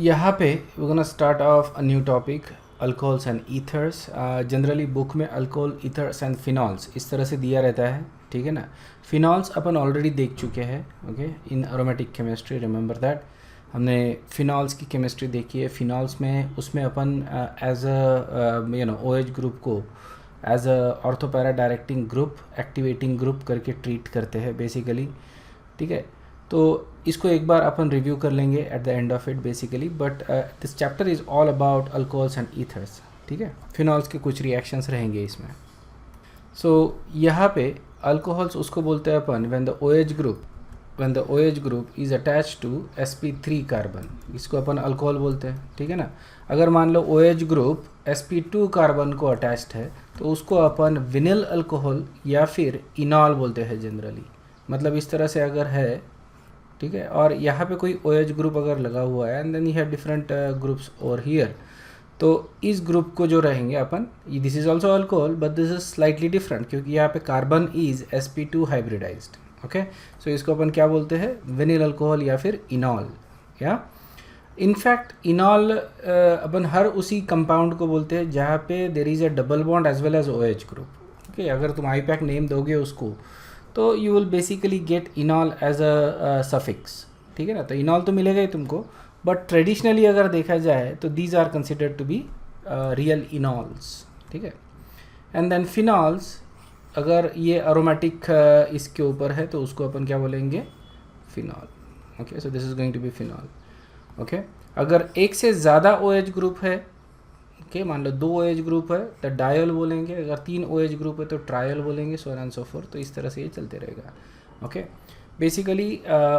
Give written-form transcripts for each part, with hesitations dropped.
यहाँ पे we're gonna start off a new topic, alcohols and ethers. Generally book में alcohol, ethers and phenols इस तरह से दिया रहता है, ठीक है ना. फिनॉल्स अपन ऑलरेडी देख चुके हैं, okay, in aromatic chemistry. Remember that हमने फिनॉल्स की केमिस्ट्री देखी है. फिनॉल्स में उसमें अपन as a O H group को as a ortho para directing group, activating group करके ट्रीट करते हैं बेसिकली, ठीक है. तो इसको एक बार अपन रिव्यू कर लेंगे eight the end of it basically. But this chapter is all about alcohols and ethers, ठीक है. फिनॉल्स के कुछ रिएक्शंस रहेंगे इसमें. सो यहाँ पे अल्कोहल्स उसको बोलते हैं अपन when the OH group is attach to sp3 carbon, इसको अपन अल्कोहल बोलते हैं, ठीक है ना. अगर मान लो OH ग्रुप sp2 कार्बन को अटैच्ड है तो उसको अपन विनिल अल्कोहल या फिर इनॉल बोलते हैं जनरली. मतलब इस तरह से अगर है, ठीक है. और यहाँ पे कोई OH ग्रुप अगर लगा हुआ है and then you have different groups over here, तो इस ग्रुप को जो रहेंगे अपन, this is also alcohol but this is slightly different क्योंकि यहाँ पे carbon is sp2 hybridised, okay. So इसको अपन क्या बोलते हैं, विनिल अल्कोहल या फिर इनॉल. या इनफैक्ट इनॉल अपन हर उसी कंपाउंड को बोलते हैं जहाँ पे there is a double bond as well as OH group, okay. अगर तुम आईपैक नेम दोगे उसको तो you will basically get enol as a suffix, ठीक है ना. तो इनॉल तो मिलेगा ही तुमको, बट ट्रेडिशनली अगर देखा जाए तो these are considered to be real enols, ठीक है. एंड देन फिनॉल्स, अगर ये अरोमेटिक इसके ऊपर है तो उसको अपन क्या बोलेंगे, phenol, okay. So this is going to be phenol, okay. अगर एक से ज़्यादा OH ग्रुप है, ओके, मान लो 2 OH ग्रुप है तो डायल बोलेंगे. अगर 3 OH ग्रुप है तो ट्रायल बोलेंगे, सो एंड सो फोर्थ. तो इस तरह से ये चलते रहेगा, ओके. बेसिकली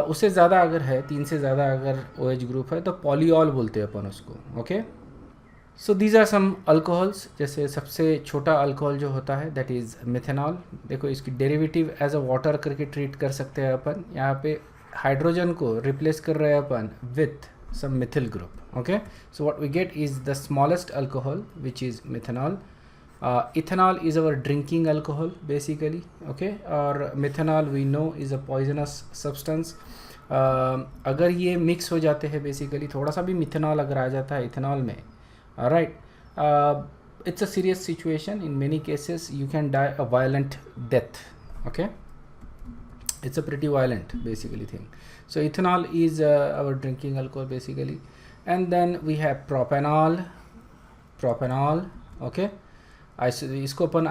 उससे ज़्यादा अगर है, 3 से ज़्यादा अगर OH ग्रुप है तो पॉलीऑल बोलते हैं अपन उसको, okay. So these are some alcohols. जैसे सबसे छोटा अल्कोहल जो होता है दैट इज़ मिथेनॉल. देखो इसकी डेरिवेटिव एज अ वाटर करके ट्रीट कर सकते हैं अपन. यहाँ पे हाइड्रोजन को रिप्लेस कर रहे हैं अपन with some methyl group, okay. So what we get is the smallest alcohol which is methanol. Ethanol is our drinking alcohol basically, okay. और methanol we know is a poisonous substance. अगर ये mix हो जाते हैं basically, थोड़ा सा भी methanol अगर आ जाता है इथेनॉल में, right, it's a serious situation. In many cases you can die a violent death, okay. It's a pretty violent basically thing. So ethanol is our drinking alcohol basically. And then we have propanol, okay. इसको अपन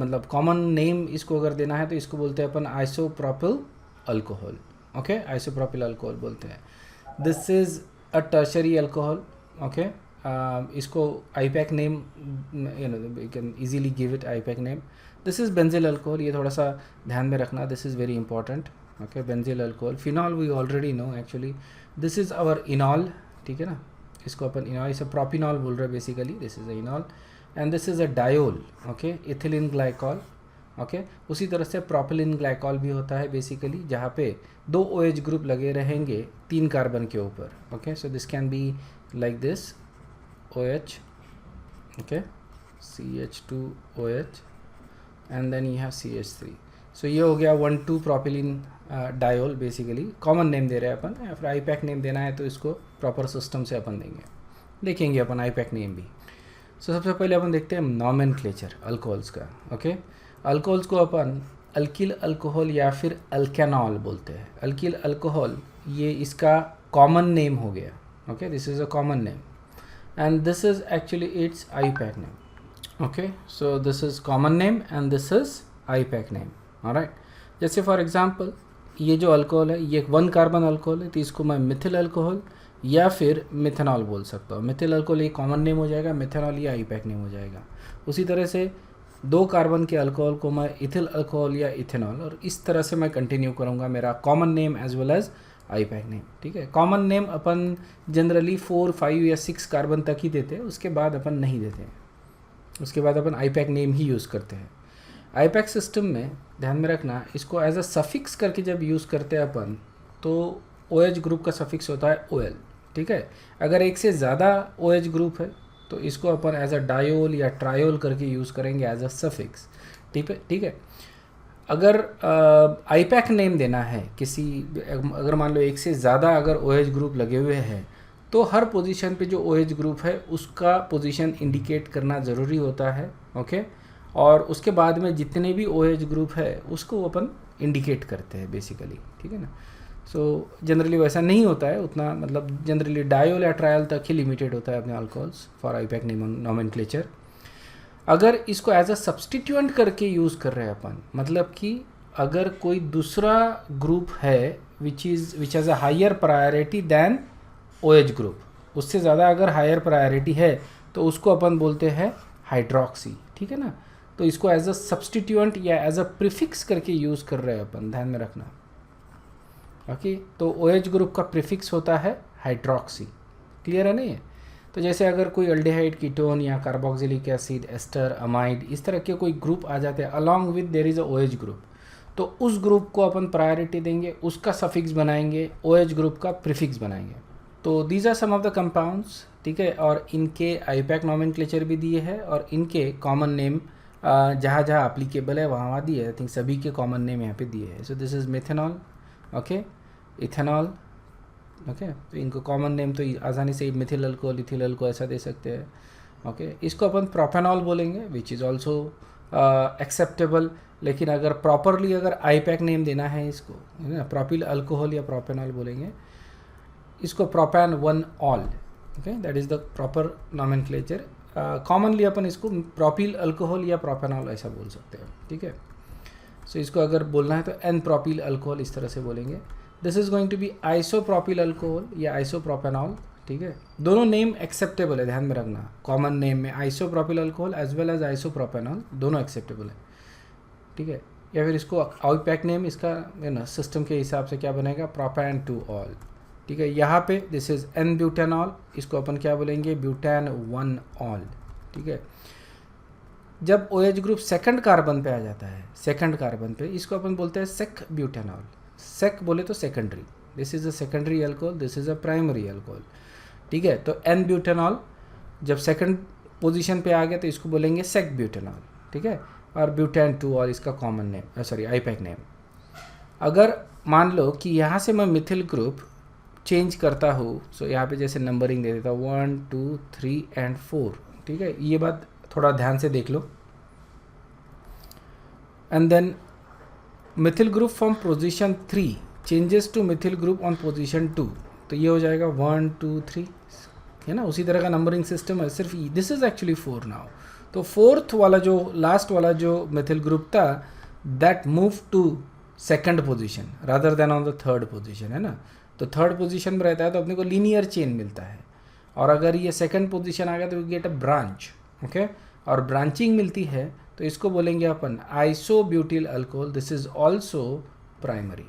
मतलब common name इसको अगर देना है तो इसको बोलते हैं अपन isopropyl alcohol, okay. Isopropyl alcohol बोलते हैं. This is a tertiary alcohol, okay. इसको IUPAC name, you can easily give it IUPAC name. This is benzyl alcohol. ये थोड़ा सा ध्यान में रखना, this is very important, okay. Benzyl alcohol. Phenol we already know actually. This is our enol, ठीक है ना. इसको अपन इनॉल, इसे प्रोपिनॉल बोल रहे हैं basically. This is a इनॉल and this is a diol, okay. Ethylene glycol, okay. उसी तरह से प्रोपिलिन ग्लाइकॉल भी होता है बेसिकली, जहाँ पे 2 OH ग्रुप लगे रहेंगे 3 कार्बन के ऊपर, okay. So this can be like this OH, okay, CH2OH and then you have CH3. So ये हो गया 1,2 propylene diol basically. Common name दे रहे हैं अपन, या फिर आईपैक नेम देना है तो इसको प्रॉपर सिस्टम से अपन देखेंगे अपन आईपैक नेम भी. सो सबसे पहले अपन देखते हैं नॉमेनक्लेचर अल्कोहल्स का, ओके. अल्कोहल्स को अपन अल्किल अल्कोहल या फिर अल्केनॉल बोलते हैं. अल्किल अल्कोहल ये इसका कॉमन नेम हो गया, okay. This is a common name and this is actually its IUPAC name, okay. So this is common name and this is IUPAC name, all right. जैसे for example ये जो alcohol है ये 1 carbon alcohol है, तो इसको मैं Mithil alcohol या फिर मिथेनॉल बोल सकता हूँ. मिथिल अल्कोहल ये कॉमन नेम हो जाएगा, मिथेनॉल ये IUPAC नेम हो जाएगा. उसी तरह से 2 कार्बन के अल्कोहल को मैं इथिल अल्कोहल या इथेनॉल, और इस तरह से मैं कंटिन्यू करूँगा मेरा common name as well as IUPAC name, ठीक है. कॉमन नेम अपन जनरली 4, 5 या 6 कार्बन तक ही देते हैं, उसके बाद अपन नहीं देते हैं. उसके बाद अपन आईपैक नेम ही यूज़ करते हैं. आईपैक सिस्टम में ध्यान में रखना, इसको एज अ सफिक्स करके जब यूज़ करते हैं अपन तो OH ग्रुप का सफिक्स होता है OL, ठीक है. अगर एक से ज़्यादा OH ग्रुप है तो इसको अपन एज अ डायोल या ट्रायोल करके यूज़ करेंगे एज अ सफिक्स, ठीक है. अगर आईपैक नेम देना है किसी, अगर मान लो एक से ज़्यादा अगर OH ग्रुप लगे हुए हैं तो हर पोजीशन पे जो OH ग्रुप है उसका पोजीशन इंडिकेट करना ज़रूरी होता है, ओके। और उसके बाद में जितने भी OH ग्रुप है उसको अपन इंडिकेट करते हैं बेसिकली, ठीक है ना। सो जनरली वैसा नहीं होता है उतना, मतलब जनरली डायोल या ट्रायल तक ही लिमिटेड होता है अपने अल्कोहल्स फॉर आईपैक नोमेनक्लेचर। अगर इसको एज अ सब्सटीट्यूएंट करके यूज़ कर रहे हैं अपन, मतलब कि अगर कोई दूसरा ग्रुप है which has a higher priority than OH group, उससे ज़्यादा अगर हायर प्रायोरिटी है तो उसको अपन बोलते हैं हाइड्रोक्सी, ठीक है ना। तो इसको एज अ सब्सटीट्यूएंट या एज अ प्रीफिक्स करके यूज़ कर रहे हैं अपन, ध्यान में रखना, ओके। तो OH ग्रुप का प्रीफिक्स होता है हाइड्रोक्सी, क्लियर है नहीं है। तो जैसे अगर कोई अल्डिहाइड, कीटोन या कार्बोक्सिलिक एसिड, एस्टर, अमाइड, इस तरह के कोई ग्रुप आ जाते हैं along with their is a OH group, तो उस ग्रुप को अपन प्रायोरिटी देंगे, उसका सफिक्स बनाएंगे, OH ग्रुप का प्रीफिक्स बनाएंगे। तो these are some of the compounds, ठीक है। और इनके आईपैक नोमेनक्लेचर भी दिए हैं और इनके कॉमन नेम जहाँ जहाँ एप्लीकेबल है वहाँ वहाँ दिए हैं। आई थिंक सभी के कॉमन नेम यहाँ पे दिए हैं। सो this is methanol, okay, ethanol, okay. तो इनको कॉमन नेम तो आसानी से मिथिल अल्कोहल, इथिल अल्कोहल ऐसा दे सकते हैं, ओके। इसको अपन प्रोपेनॉल बोलेंगे विच इज़ ऑल्सो एक्सेप्टेबल। लेकिन अगर प्रॉपरली अगर आईपैक नेम देना है इसको, है ना, प्रोपिल अल्कोहल या प्रोपेनॉल बोलेंगे। इसको propane 1 ol, okay, that is the proper nomenclature. Commonly अपन इसको प्रोपिल अल्कोहल या प्रोपेनॉल ऐसा बोल सकते हैं, ठीक है। सो इसको अगर बोलना है तो एन प्रोपिल अल्कोहल इस तरह से बोलेंगे। This is going to be isopropyl alcohol या आइसोप्रोपेनॉल, ठीक है। दोनों नेम एक्सेप्टेबल है, ध्यान में रखना। कॉमन नेम में isopropyl alcohol as well as isopropanol दोनों एक्सेप्टेबल है, ठीक है। या फिर इसको आईपैक नेम इसका है ना सिस्टम के हिसाब से क्या बनेगा, प्रोपैन 2 ऑल, ठीक है। यहाँ पे दिस इज़ एन ब्यूटेनॉल, इसको अपन क्या बोलेंगे, ब्यूटेन 1 ऑल, ठीक है। जब OH ग्रुप सेकंड कार्बन पे आ जाता है, सेकंड कार्बन पे, इसको अपन बोलते हैं सेक ब्यूटेनॉल। सेक बोले तो secondary, this is a secondary alcohol, this is a primary alcohol, ठीक है। तो एन ब्यूटेनॉल जब सेकंड पोजीशन पे आ गया तो इसको बोलेंगे सेक ब्यूटेनॉल, ठीक है। और ब्यूटेन 2 ऑल इसका common name, sorry IUPAC name. अगर मान लो कि यहाँ से मैं मिथिल ग्रुप चेंज करता हूँ, सो यहाँ पे जैसे नंबरिंग दे देता हूँ 1 2 3 एंड 4, ठीक है। ये बात थोड़ा ध्यान से देख लो। And then methyl group from position 3 changes to methyl group on position 2, तो ये हो जाएगा 1 2 3, है ना। उसी तरह का नंबरिंग सिस्टम है, सिर्फ दिस इज एक्चुअली 4 नाउ। तो फोर्थ वाला जो लास्ट वाला जो मिथिल ग्रुप था that move to second position rather than on the third position, है ना। तो थर्ड पोजीशन में रहता है तो अपने को लीनियर चेन मिलता है। और अगर ये सेकंड पोजीशन आ गया तो we get a branch, okay. और ब्रांचिंग मिलती है तो इसको बोलेंगे अपन isobutyl alcohol, this is also primary,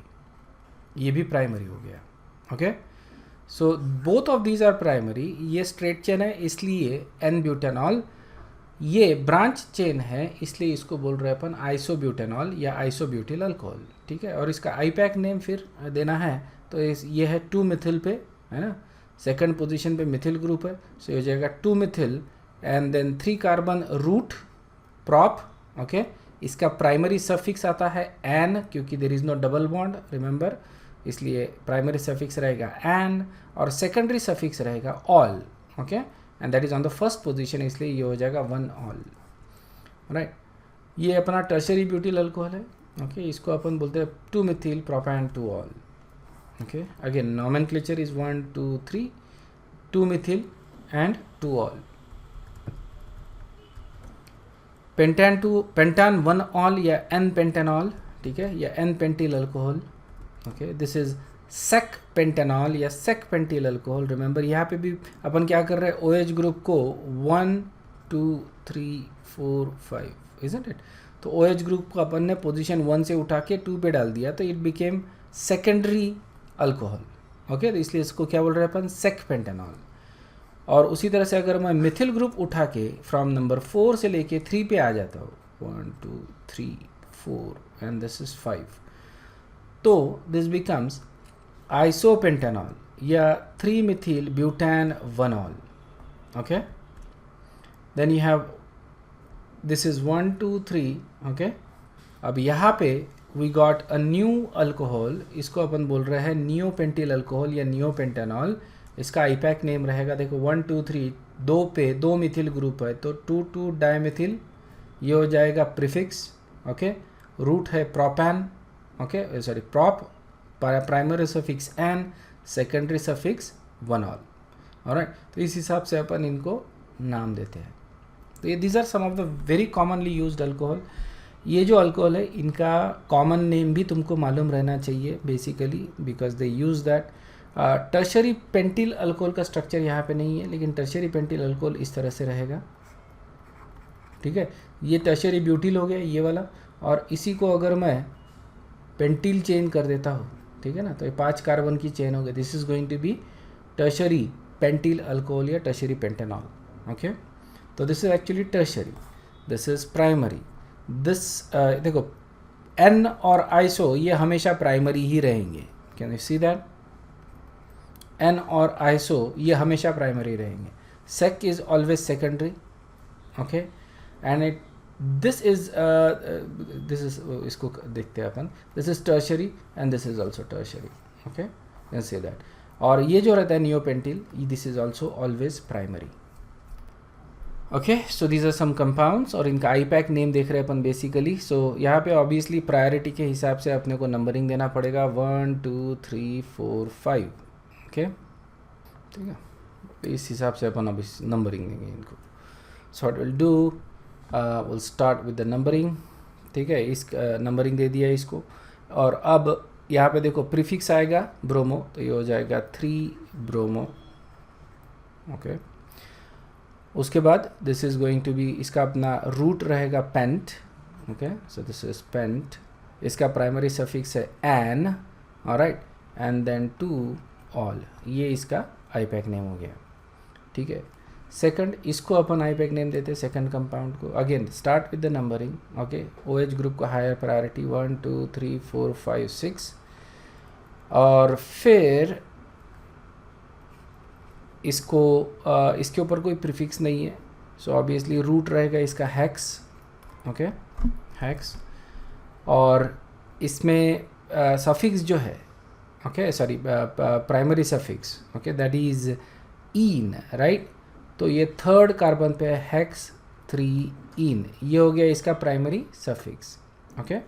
ये भी प्राइमरी हो गया, ओके। So both of these are primary. ये स्ट्रेट चेन है इसलिए एन ब्यूटेनॉल, ये ब्रांच चेन है इसलिए इसको बोल रहे हैं अपन आइसोब्यूटेनॉल या आइसोब्यूटिल अल्कोहल, ठीक है। और इसका आईपैक नेम फिर देना है तो ये है 2 मिथिल पे, है ना, सेकंड पोजीशन पे मिथिल ग्रुप है, सो हो जाएगा 2 methyl and then 3 carbon root prop, okay. इसका प्राइमरी सफिक्स आता है एन, क्योंकि there is no double bond, remember, इसलिए प्राइमरी सफिक्स रहेगा एन और सेकेंडरी सफिक्स रहेगा ol, okay. And that is on the first position, इसलिए ये हो जाएगा 1 ऑल, राइट। ये अपना टर्शरी ब्यूटिल अल्कोहल है, ओके। इसको अपन बोलते हैं 2 methyl propan 2 ol, okay. Again nomenclature is 1 2 3, 2 methyl and 2 ol. Pentan 1 ol या एन पेंटेनॉल, ठीक है, या N pentyl alcohol, okay. This is sec pentanol या सेक पेंटिल अल्कोहल। रिमेंबर यहाँ पे भी अपन क्या कर रहे हैं, OH ग्रुप को 1 2 3 4 5, इजंट इट। तो OH ग्रुप को अपन ने पोजीशन 1 से उठा के 2 पे डाल दिया तो it became secondary alcohol, okay. तो इसलिए इसको क्या बोल रहे हैं अपन, सेक पेंटेनॉल। और उसी तरह से अगर मैं मिथिल ग्रुप उठा के फ्रॉम नंबर 4 से लेके 3 पे आ जाता हूँ, 1 2 3 4 एंड दिस इज 5, तो दिस बिकम्स आइसोपेंटेनॉल या 3 methyl butane 1 ol, okay. Then you have this is 1 2 3, okay. अब यहाँ पे we got a new alcohol, इसको अपन बोल रहे हैं नियोपेंटिल अल्कोहल या नियोपेंटेनॉल, इसका आईपैक नेम रहेगा, देखो 1 2 3 दो पे 2 मिथिल ग्रुप है तो 2 डायमिथिल, ये हो जाएगा प्रीफिक्स, ओके। रूट है propane, okay sorry prop, primary suffix ane, secondary suffix 1 ol, alright. तो इस हिसाब से अपन इनको नाम देते हैं। तो ये these are some of the very commonly used alcohol. ये जो अल्कोहल है इनका कॉमन नेम भी तुमको मालूम रहना चाहिए basically, because they use that. Tertiary pentyl alcohol का स्ट्रक्चर यहाँ पे नहीं है, लेकिन टर्शरी पेंटिल अल्कोहल इस तरह से रहेगा, ठीक है। ये टर्शरी ब्यूटिल हो गया ये वाला, और इसी को अगर मैं पेंटिल चेन कर देता हूँ, ठीक है ना, तो ये 5 कार्बन की चेन हो गई। This is going to be tertiary pentyl alcohol या टर्शरी पेंटेनॉल, ओके। तो this is actually tertiary, this is primary. This देखो एन और आइसो ये हमेशा प्राइमरी ही रहेंगे, can you see that? N और आइसो ये हमेशा प्राइमरी रहेंगे। Sec is always secondary, okay. And it this is इसको देखते हैं अपन, this is tertiary and this is also tertiary, okay, can say that. और ये जो रहता है neopentyl, this is also always primary, okay. So these are some compounds, और इनका आईपैक नेम देख रहे हैं अपन बेसिकली। सो यहाँ पे ऑब्वियसली प्रायोरिटी के हिसाब से अपने को नंबरिंग देना पड़ेगा, 1 2 3 4 5, ओके, ठीक है। तो इस हिसाब से अपन अभी नंबरिंग देंगे इनको। सो what will do, will start with the numbering, ठीक है। इस नंबरिंग दे दिया इसको, और अब यहाँ पे देखो प्रीफिक्स आएगा ब्रोमो, तो ये हो जाएगा 3 ब्रोमो, ओके। उसके बाद this is going to be, इसका अपना रूट रहेगा pent, okay. So this is pent, इसका प्राइमरी सफिक्स है ane, alright, and then 2 ol, ये इसका आईपैक नेम हो गया, ठीक है। सेकंड, इसको अपन आईपैक नेम देते हैं सेकंड कंपाउंड को। Again start with the numbering, okay. OH group को हायर प्रायोरिटी 1 2 3 4 5 6, और फिर इसको इसके ऊपर कोई प्रीफिक्स नहीं है, सो ऑब्वियसली रूट रहेगा इसका हेक्स, ओके, हेक्स। और इसमें सफिक्स जो है, okay sorry primary suffix, okay, that is in, right. तो ये 3rd कार्बन पे है हेक्स 3 इन, ये हो गया इसका प्राइमरी सफिक्स, ओके।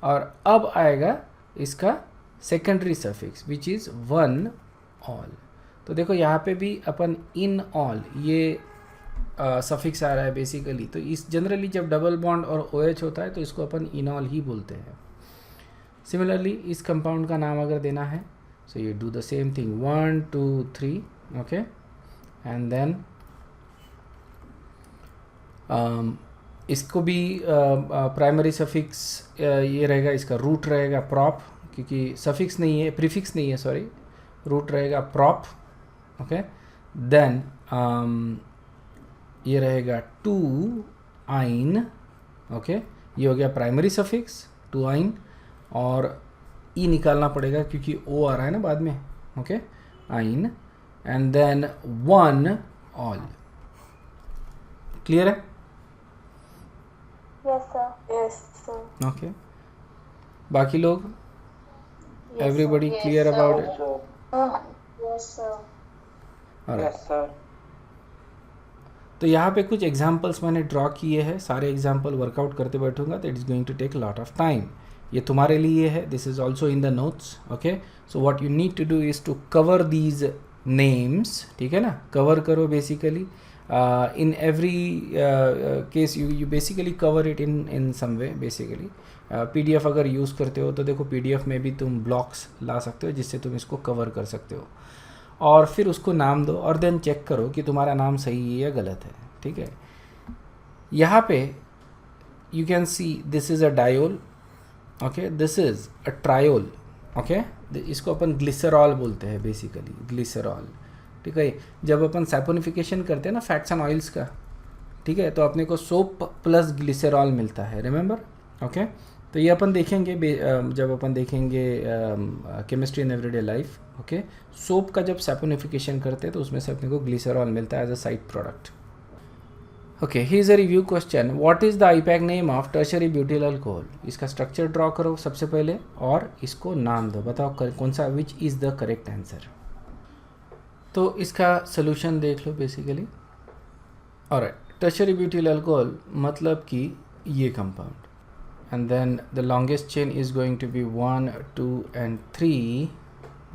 और अब आएगा इसका secondary suffix which is 1 all. तो देखो यहाँ पे भी अपन इन ऑल ये सफिक्स आ रहा है बेसिकली। तो इस जनरली जब डबल बॉन्ड और OH होता है तो इसको अपन इनॉल ही बोलते हैं। सिमिलरली इस कंपाउंड का नाम अगर देना है, so you do the same thing, 1 2 3, okay, and then इसको भी प्राइमरी सफिक्स ये रहेगा, इसका रूट रहेगा प्रॉप, क्योंकि सफिक्स नहीं है, प्रीफिक्स नहीं है, सॉरी, रूट रहेगा प्रॉप, ओके। देन ये रहेगा 2 आइन, ओके, ये हो गया प्राइमरी सफिक्स 2 आइन, और ई निकालना पड़ेगा क्योंकि ओ आ रहा है ना बाद में, ओके, आइन, एंड देन 1 ऑल। क्लियर है? Yes, sir. Yes, sir. Okay, बाकी लोग, Yes, everybody sir. Clear Yes, about sir. It? Yes, sir. Alright. Yes, sir. तो यहाँ पे कुछ एग्जाम्पल्स मैंने ड्रॉ किए हैं, सारे एग्जाम्पल वर्कआउट करते बैठूंगा तो it is going to take lot of time. ये तुम्हारे लिए है, this is also in the notes, okay. So what you need to do is to cover these names, ठीक है ना, कवर करो basically. in every case you basically cover it in some way basically। PDF अगर use करते हो तो देखो PDF में भी तुम ब्लॉक्स ला सकते हो जिससे तुम इसको कवर कर सकते हो, और फिर उसको नाम दो और देन चेक करो कि तुम्हारा नाम सही है या गलत है, ठीक है। यहाँ पे you can see this is a diol, okay, this is a triol, okay. इसको अपन ग्लिसरॉल बोलते हैं बेसिकली, ग्लिसरॉल, ठीक है। जब अपन सैपोनिफिकेशन करते हैं ना फैट्स एंड ऑयल्स का, ठीक है, तो अपने को सोप प्लस ग्लिसरॉल मिलता है, रिमेंबर, ओके। तो ये अपन देखेंगे जब अपन देखेंगे chemistry in everyday life, okay. Soap का जब सैपोनिफिकेशन करते हैं तो उसमें से अपने को ग्लिसरॉल मिलता है as a side product, okay. He is a review question, what is the IUPAC name of tertiary butyl alcohol. इसका स्ट्रक्चर ड्रॉ करो सबसे पहले और इसको नाम दो, बताओ कौन सा, which is the correct answer. तो इसका सोल्यूशन देख लो basically. Alright, tertiary butyl alcohol मतलब कि ये compound, and then the longest chain is going to be 1 2 and 3,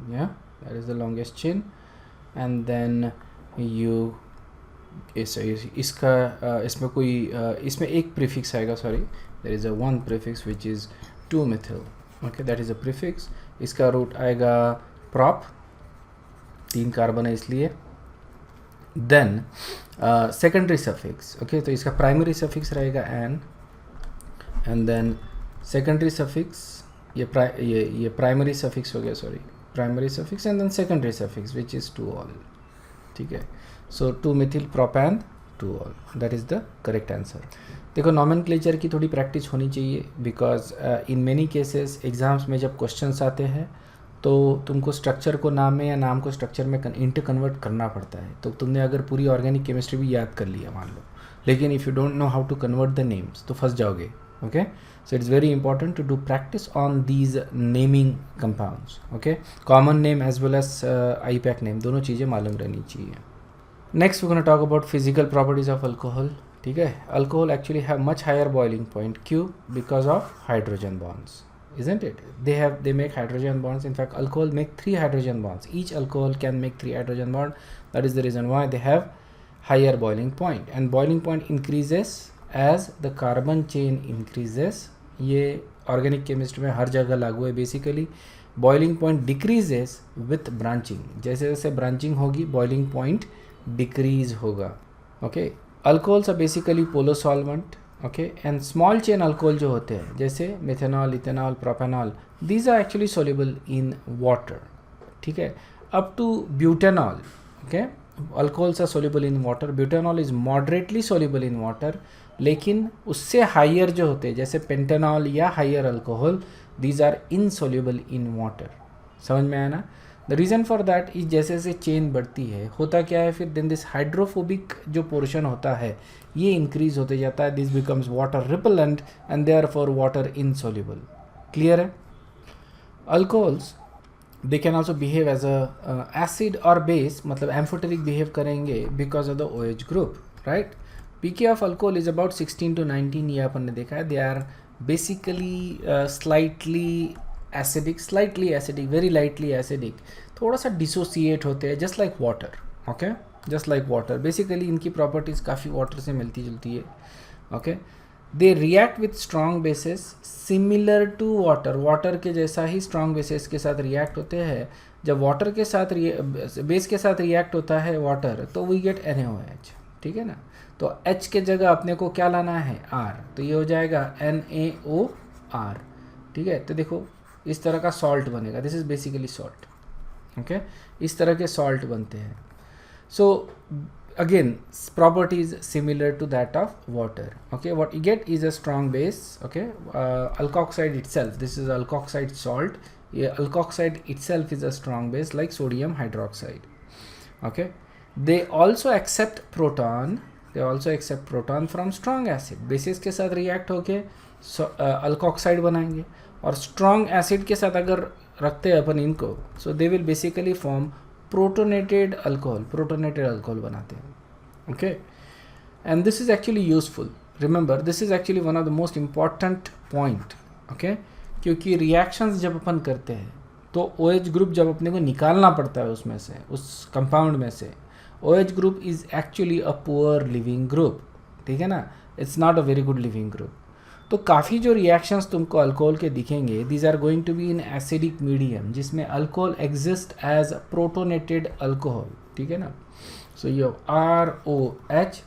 yeah, that is the longest chain, and then you इसका इसमें कोई इसमें एक प्रीफिक्स आएगा, sorry, there is a one prefix which is 2 methyl, okay, that is a prefix. इसका root आएगा prop, 3 carbon है इसलिए। देन सेकेंडरी सफिक्स, ओके, तो इसका प्राइमरी सफिक्स रहेगा ane, and then secondary suffix, ये प्राइमरी सफिक्स हो गया, sorry, primary suffix, and then secondary suffix which is 2 ol, ठीक है। सो 2 methyl propane 2 ol, that is the correct answer. देखो नॉमेनक्लेचर की थोड़ी प्रैक्टिस होनी चाहिए, because in many cases exams में जब क्वेश्चंस आते हैं तो तुमको स्ट्रक्चर को नाम में या नाम को स्ट्रक्चर में इंटर कन्वर्ट करना पड़ता है। तो तुमने अगर पूरी ऑर्गेनिक केमिस्ट्री भी याद कर लिया मान लो, लेकिन if you don't know how to convert the names तो फंस जाओगे, ओके। So it's very important to do practice on these naming compounds, okay, common name as well as IUPAC name, दोनों चीज़ें मालूम रहनी चाहिए। Next we gonna talk about physical properties of alcohol, ठीक है। Alcohol actually have much higher boiling point, क्यों? Because of hydrogen bonds, isn't it? They make hydrogen bonds. In fact, alcohol make 3 hydrogen bonds. Each alcohol can make 3 hydrogen bond. That is the reason why they have higher boiling point. And boiling point increases as the carbon chain increases. ये organic chemistry में हर जगह लागू है basically. Boiling point decreases with branching. जैसे जैसे branching होगी boiling point decrease होगा, okay. Alcohols are basically polar solvent, okay, and small chain alcohol जो होते हैं जैसे methanol, ethanol, propanol, these are actually soluble in water, ठीक है, up to butanol, okay. Alcohols are soluble in water, butanol is moderately soluble in water, लेकिन उससे higher जो होते हैं जैसे पेंटेनॉल या higher alcohol, these are insoluble in water. समझ में आया ना? The reason for that is जैसे जैसे चेन बढ़ती है होता क्या है, फिर देन दिस हाइड्रोफोबिक जो पोर्शन होता है ये इंक्रीज होते जाता है, this becomes water repellent and therefore water insoluble. Clear है? Alcohols they can also behave as a acid और बेस, मतलब एम्फोटेरिक बिहेव करेंगे because of the OH group, right. PK of alcohol is about 16 to 19, ये अपन ने देखा है। They are basically slightly acidic, very lightly acidic, थोड़ा सा डिसोसिएट होते हैं, just like water, okay, just like water. Basically इनकी प्रॉपर्टीज़ काफ़ी वाटर से मिलती जुलती है, ओके। They react with strong bases similar to water, water के जैसा ही स्ट्रॉन्ग बेसिस के साथ रिएक्ट होते हैं। जब वाटर के साथ बेस के साथ रिएक्ट होता है वाटर, तो वी गेट NaOH, ठीक है ना। तो H के जगह अपने को क्या लाना है? R, तो ये हो जाएगा NaOR, ठीक है। तो देखो इस तरह का सॉल्ट बनेगा, this is basically salt, okay. इस तरह के सॉल्ट बनते हैं। सो again properties similar to that of water, okay. What you get is a strong base, okay. Alkoxide itself, this is alkoxide salt, yeah, alkoxide itself is a strong base like sodium hydroxide, okay. They also accept proton from strong acid, bases के साथ react होके alkoxide बनाएंगे, और strong acid के साथ अगर रखते हैं अपन इनको, so they will basically form protonated alcohol बनाते हैं, okay. And this is actually useful, remember this is actually one of the most important point, okay. क्योंकि रिएक्शंस जब अपन करते हैं तो OH ग्रुप जब अपने को निकालना पड़ता है उसमें से, उस कंपाउंड में से, OH group is actually a poor leaving group, ठीक है ना, it's not a very good leaving group. तो काफ़ी जो रिएक्शंस तुमको अल्कोहल के दिखेंगे, these are going to be in acidic medium, जिसमें alcohol exist as protonated alcohol, ठीक है ना। सो ये ROH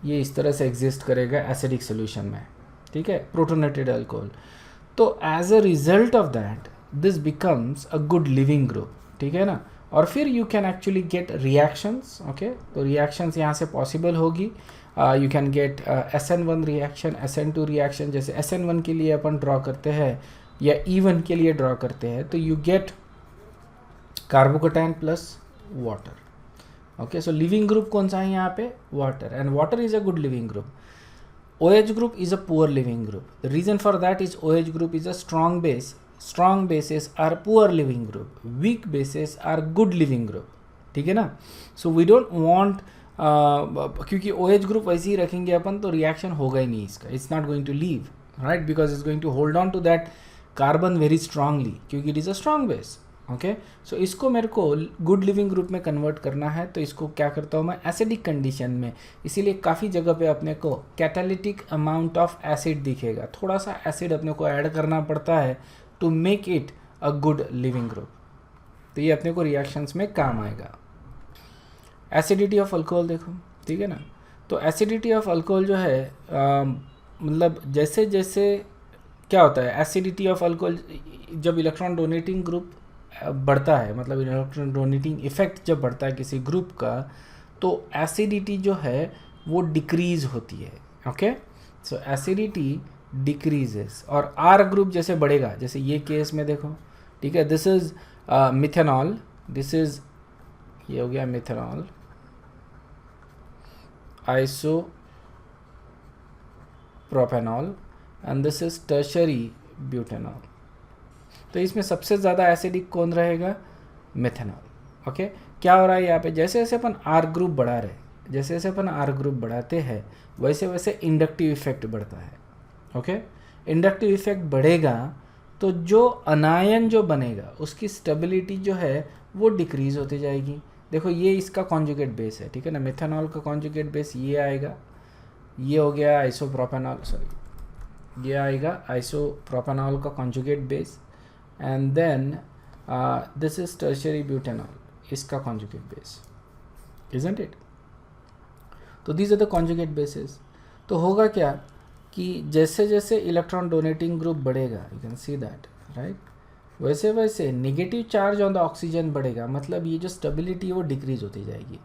ये इस तरह से एग्जिस्ट करेगा एसिडिक सोल्यूशन में, ठीक है, प्रोटोनेटेड अल्कोहल। तो as a result of that this becomes a good leaving group, ठीक है ना। और फिर you can actually get reactions, okay. तो रिएक्शंस यहाँ से पॉसिबल होगी। You can get SN1 reaction, SN2 reaction. जैसे SN1 के लिए अपन ड्रॉ करते हैं या E1 के लिए ड्रॉ करते हैं, तो you get carbocation plus water, okay. So leaving group कौन सा है यहाँ पे? Water, and water is a good leaving group. OH group is a poor living group. The reason for that is OH group is a strong base. Strong bases are poor living group. Weak bases are good living group. ठीक है ना. So we don't want, क्योंकि OH group वैसे ही रखेंगे अपन तो reaction होगा ही नहीं इसका, it's not going to leave, right, because it's going to hold on to that carbon very strongly, क्योंकि it is a strong base. Okay, so इसको मेरे को गुड लिविंग ग्रुप में कन्वर्ट करना है, तो इसको क्या करता हूँ मैं, एसिडिक कंडीशन में. इसीलिए काफ़ी जगह पे अपने को कैटालिटिक अमाउंट ऑफ एसिड दिखेगा, थोड़ा सा एसिड अपने को ऐड करना पड़ता है to make it a good leaving group. तो ये अपने को रिएक्शंस में काम आएगा. एसिडिटी ऑफ अल्कोहल देखो, ठीक है ना. तो एसिडिटी ऑफ अल्कोहल जो है, मतलब जैसे जैसे क्या होता है, एसिडिटी ऑफ अल्कोहल जब इलेक्ट्रॉन डोनेटिंग ग्रुप बढ़ता है, मतलब इलेक्ट्रॉन डोनेटिंग इफेक्ट जब बढ़ता है किसी ग्रुप का, तो एसिडिटी जो है वो डिक्रीज होती है. ओके, सो एसिडिटी डिक्रीजेस और आर ग्रुप जैसे बढ़ेगा, जैसे ये केस में देखो, ठीक है, this is methanol, this is, ये हो गया methanol, iso propanol, and this is tertiary butanol. तो इसमें सबसे ज़्यादा एसिडिक कौन रहेगा, मिथेनॉल. ओके, क्या हो रहा है यहाँ पे, जैसे जैसे अपन आर ग्रुप बढ़ा रहे, जैसे जैसे अपन आर ग्रुप बढ़ाते हैं वैसे वैसे इंडक्टिव इफेक्ट बढ़ता है. ओके, इंडक्टिव इफेक्ट बढ़ेगा तो जो अनायन जो बनेगा उसकी स्टेबिलिटी जो है वो डिक्रीज होती जाएगी. देखो ये इसका कॉन्जुगेट बेस है, ठीक है ना, मिथेनॉल का कॉन्जुगेट बेस ये आएगा, ये हो गया आइसोप्रोपेनॉल, सॉरी ये आएगा आइसोप्रोपेनॉल का conjugate base, and then this is tertiary butanol, इसका कॉन्जुगेट बेस, इजंट इट. तो these are the conjugate bases. तो होगा क्या कि जैसे जैसे इलेक्ट्रॉन डोनेटिंग ग्रुप बढ़ेगा, you can see that, right, वैसे वैसे negative charge on the oxygen बढ़ेगा, मतलब ये जो स्टेबिलिटी है वो डिक्रीज होती जाएगी.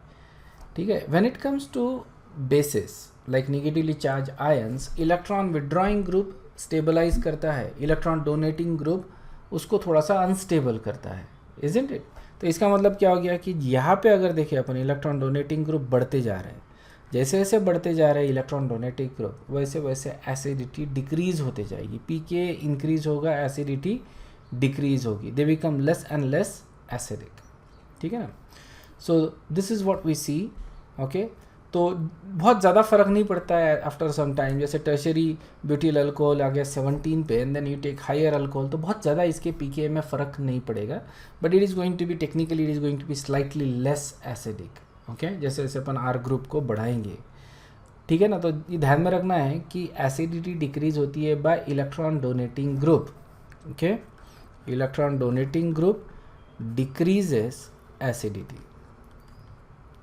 ठीक है, when it comes to bases like negatively charge ions, electron withdrawing group stabilize करता है, इलेक्ट्रॉन डोनेटिंग ग्रुप उसको थोड़ा सा अनस्टेबल करता है, इजंट इट. तो इसका मतलब क्या हो गया कि यहाँ पे अगर देखें अपन, इलेक्ट्रॉन डोनेटिंग ग्रुप बढ़ते जा रहे हैं, जैसे जैसे बढ़ते जा रहे हैं इलेक्ट्रॉन डोनेटिंग ग्रुप, वैसे वैसे एसिडिटी डिक्रीज होते जाएगी, पीके इंक्रीज होगा, एसिडिटी डिक्रीज होगी, they become less and less acidic. ठीक है ना. So this is what we see. Okay, तो बहुत ज़्यादा फ़र्क नहीं पड़ता है आफ्टर सम टाइम. जैसे टर्शरी ब्यूटिल अल्कोहल आ गया 17 पे, and then you take higher alcohol, तो बहुत ज़्यादा इसके पीके में फ़र्क नहीं पड़ेगा, but it is going to be technically it is going to be slightly less acidic. Okay, जैसे जैसे अपन आर ग्रुप को बढ़ाएंगे, ठीक है ना. तो ये ध्यान में रखना है कि एसिडिटी डिक्रीज होती है by electron donating group. Okay, electron donating group decreases acidity,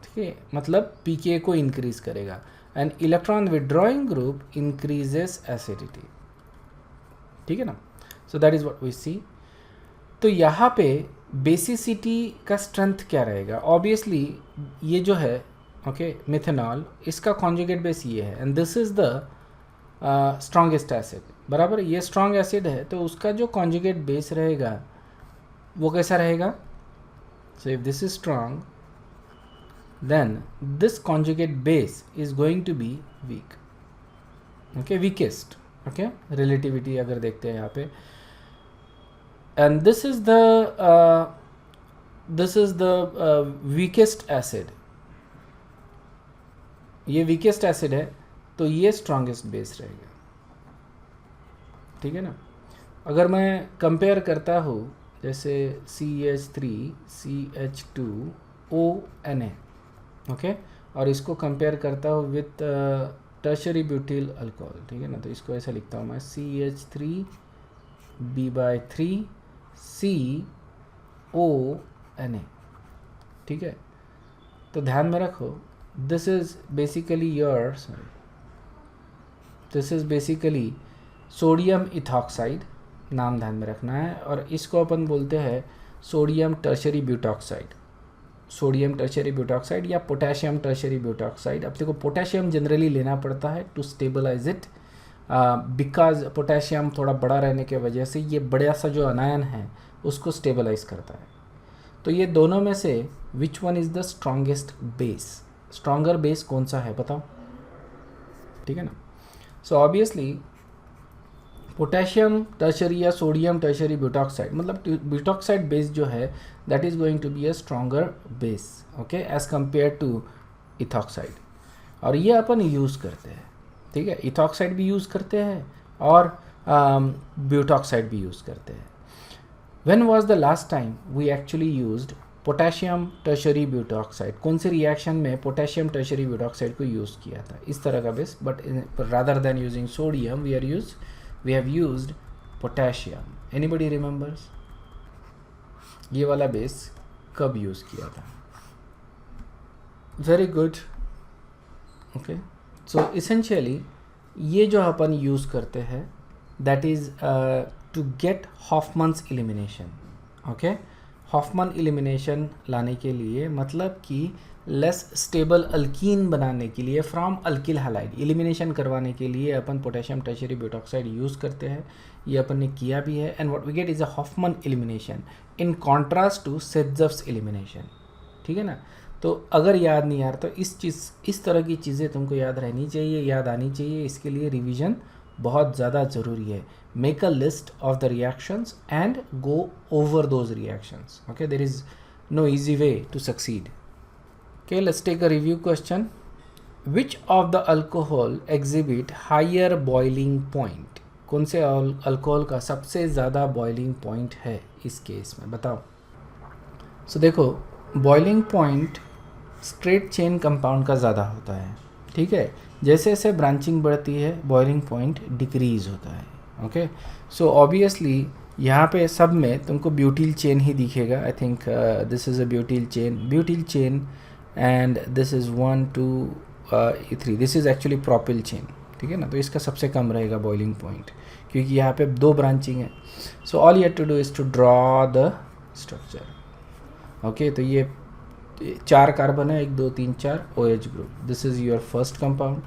ठीक है, मतलब पीके को इंक्रीज करेगा, and electron withdrawing group increases acidity. ठीक है ना. So that is what we see. तो यहाँ पे बेसिसिटी का स्ट्रेंथ क्या रहेगा, ऑब्वियसली ये जो है, ओके, मिथेनॉल, इसका कॉन्जुगेट बेस ये है, and this is the strongest acid, बराबर. ये स्ट्रॉन्ग एसिड है तो उसका जो कॉन्जुगेट बेस रहेगा वो कैसा रहेगा. So if this is strong, then this conjugate base is going to be weak. Okay, weakest. Okay, relativity अगर देखते हैं यहाँ पे, and this is the weakest acid. ये weakest acid है तो ये strongest base रहेगा. ठीक है ना. अगर मैं कंपेयर करता हूँ जैसे CH3 CH2ONA, ओके, और इसको कंपेयर करता हूँ विथ टर्शरी ब्यूटिल अल्कोहल, ठीक है ना. तो इसको ऐसा लिखता हूँ मैं CH3B/3CONA. ठीक है. तो ध्यान में रखो, this is basically sodium ethoxide, नाम ध्यान में रखना है, और इसको अपन बोलते हैं sodium tertiary butoxide, sodium tertiary butoxide या पोटेशियम टर्शरी ब्यूटॉक्साइड. अपने को पोटेशियम जनरली लेना पड़ता है to stabilize it, because potassium थोड़ा बड़ा रहने के वजह से ये बड़ा सा जो अनायन है उसको स्टेबलाइज करता है. तो ये दोनों में से which one is the strongest base, stronger base कौन सा है बताओ. ठीक है ना. सो ऑब्वियसली पोटेशियम टर्शरी या सोडियम टर्शरी ब्यूटॉक्साइड, मतलब ब्यूटॉक्साइड बेस जो है that is going to be a stronger base, okay, as compare to ethoxide. और ये अपन यूज़ करते हैं, ठीक है, इथॉक्साइड भी यूज़ करते हैं और ब्यूटॉक्साइड भी यूज़ करते हैं। When was the last time we actually used potassium tertiary butoxide? कौन से रिएक्शन में पोटेशियम टर्शरी ब्यूटॉक्साइड को यूज़ किया था इस तरह का base, but rather than using sodium we have used potassium. Anybody remembers? ये वाला बेस कब यूज़ किया था? Very good, okay. So essentially ये जो अपन यूज़ करते हैं that is to get Hofmann's elimination, okay. Hofmann elimination लाने के लिए मतलब कि लेस स्टेबल अल्कीन बनाने के लिए फ्रॉम अल्किल हैलाइड एलिमिनेशन करवाने के लिए अपन पोटेशियम टर्शरी ब्यूटॉक्साइड यूज़ करते हैं। ये अपन ने किया भी है and what we get is a Hofmann elimination in contrast to Saytzeff's elimination, ठीक है ना। तो अगर याद नहीं यार तो इस तरह की चीज़ें तुमको याद रहनी चाहिए, याद आनी चाहिए। इसके लिए रिवीजन बहुत ज़्यादा ज़रूरी है। Make a list of the reactions and go over those reactions, okay. There is no easy way to succeed. Okay, let's take a review question. Which of the alcohol exhibit higher boiling point? कौन से alcohol का सबसे ज़्यादा boiling point है इस case में, बताओ। सो देखो, boiling point straight chain compound का ज़्यादा होता है, ठीक है। जैसे जैसे ब्रांचिंग बढ़ती है बॉइलिंग पॉइंट डिक्रीज होता है, ओके। सो ऑब्वियसली यहाँ पे सब में तुमको ब्यूटिल चेन ही दिखेगा। I think this is a butyl chain and this is 1 2 3, this is actually propyl chain, ठीक है ना। तो इसका सबसे कम रहेगा बॉइलिंग पॉइंट क्योंकि यहाँ पे 2 ब्रांचिंग है। So all you have to do is to draw the structure, okay. तो ये 4 कार्बन है, 1 2 3 4 OH group. This is your first compound.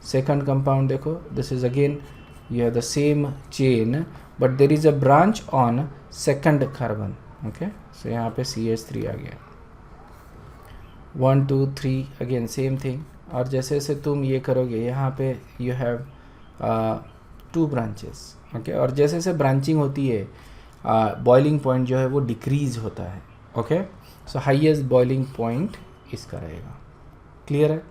Second compound देखो, this is again you have the same chain but there is a branch on second carbon, okay. So यहाँ पे CH3 आ गया। 1 2 3 again same thing. और जैसे जैसे तुम ये करोगे यहाँ पे यू हैव 2 ब्रांचेस, ओके। और जैसे जैसे ब्रांचिंग होती है बॉइलिंग पॉइंट जो है वो डिक्रीज होता है, okay. So highest boiling point इसका रहेगा, क्लियर है।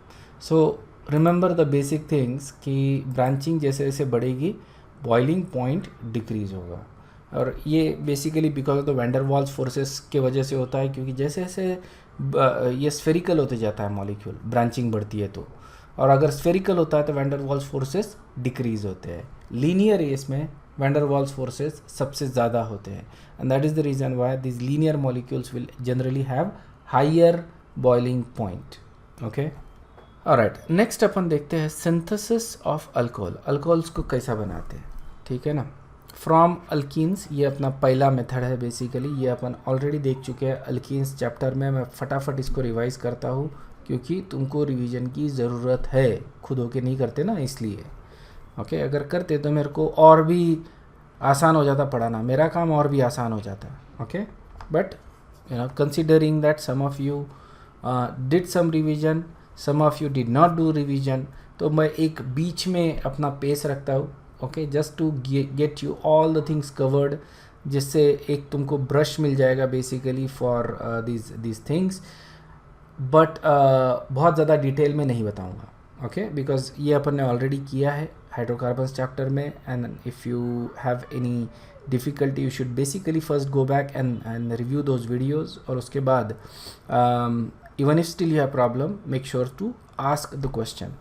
So remember the basic things कि ब्रांचिंग जैसे जैसे बढ़ेगी बॉइलिंग पॉइंट डिक्रीज होगा। और ये basically because of the van der Waals forces के वजह से होता है, क्योंकि जैसे जैसे ये स्फेरिकल होते जाता है मॉलिक्यूल, ब्रांचिंग बढ़ती है तो, और अगर स्फेरिकल होता है तो van der Waals forces decrease होते हैं। लीनियर केस में वैन डर वाल्स फोर्सेस सबसे ज़्यादा होते हैं and that is the reason why this linear molecules will generally have higher boiling point, okay. Alright, next अपन देखते हैं सिंथेसिस ऑफ अल्कोहल। अल्कोहल्स को कैसा बनाते हैं, ठीक है ना, फ्रॉम अल्कीन्स। ये अपना पहला मेथड है बेसिकली, ये अपन ऑलरेडी देख चुके हैं अल्कीन्स चैप्टर में। मैं फटाफट इसको रिवाइज करता हूँ क्योंकि तुमको रिवीजन की ज़रूरत है, खुद होके नहीं करते ना इसलिए, ओके। अगर करते तो मेरे को और भी आसान हो जाता पढ़ाना, मेरा काम और भी आसान हो जाता, okay. But you know considering that some of you did some revision, some of you did not do revision, तो मैं एक बीच में अपना पेस रखता हूँ, okay, just to get you all the things covered, जिससे एक तुमको ब्रश मिल जाएगा basically for this things. But बहुत ज़्यादा डिटेल में नहीं बताऊँगा, ओके, बिकॉज ये अपन ने ऑलरेडी किया है हाइड्रोकार्बन्स चैप्टर में। And if you have any difficulty you should basically first go back and review those videos, और उसके बाद even if still you have problem make sure to ask the question.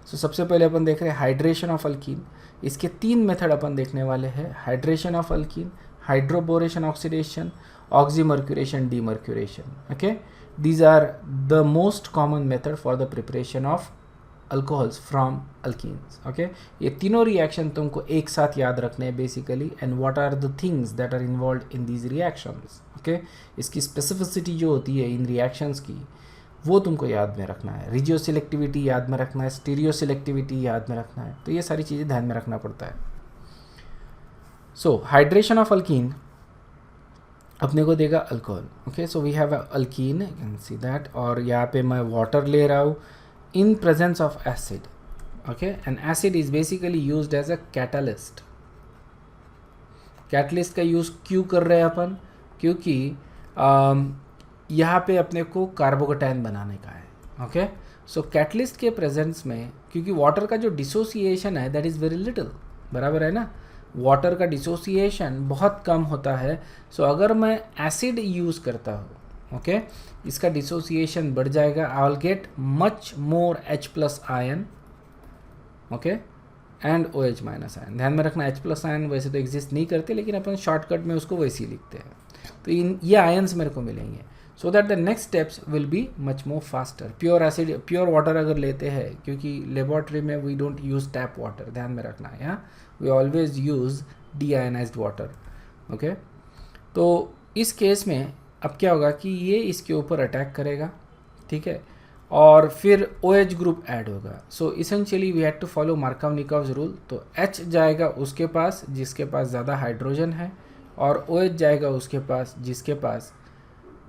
So सबसे पहले अपन देख रहे हैं hydration of alkyne. इसके 3 method अपन देखने वाले हैं, hydration of alkene, hydroboration oxidation, oxymercuration demercuration, okay. These are the most common method for the preparation of alcohols from alkenes, okay. ये तीनों रिएक्शन तुमको एक साथ याद रखने हैं basically, and what are the things that are involve in these reactions, okay. इसकी specificity जो होती है इन रिएक्शंस की वो तुमको याद में रखना है। रिजियो सिलेक्टिविटी याद में रखना है, स्टीरियो सिलेक्टिविटी याद में रखना है, तो ये सारी चीज़ें ध्यान में रखना पड़ता है। सो हाइड्रेशन ऑफ अल्कीन अपने को देगा alcohol, okay. So we have alkene, you can see that, और यहाँ पे मैं वाटर ले रहा हूँ in presence of acid, okay. And acid is basically used as a catalyst, catalyst का यूज़ क्यों कर रहे हैं अपन, क्योंकि यहाँ पे अपने को कार्बोकेटाइन बनाने का है. ओके, सो कैटलिस्ट के प्रेजेंस में, क्योंकि वाटर का जो डिसोसिएशन है दैट इज़ वेरी लिटिल, बराबर है ना, वाटर का डिसोसिएशन बहुत कम होता है. सो अगर मैं एसिड यूज़ करता हूँ, ओके, इसका डिसोसिएशन बढ़ जाएगा. I will get much more H plus ion, okay, and OH minus ion. ध्यान में रखना H प्लस आयन वैसे तो एग्जिस्ट नहीं करते, लेकिन अपन शॉर्टकट में उसको वैसे ही लिखते हैं. तो ये आयन्स मेरे को मिलेंगे, so that the next steps will be much more faster. Pure acid, pure water अगर लेते हैं, क्योंकि लेबॉर्ट्री में we don't use tap water, ध्यान में रखना है, यहाँ we always use deionized water. Okay, तो इस केस में अब क्या होगा कि ये इसके ऊपर अटैक करेगा, ठीक है, और फिर OH ग्रुप ऐड होगा. So essentially we had to follow Markovnikov's rule. तो H जाएगा उसके पास जिसके पास ज़्यादा हाइड्रोजन है, और OH जाएगा उसके पास जिसके पास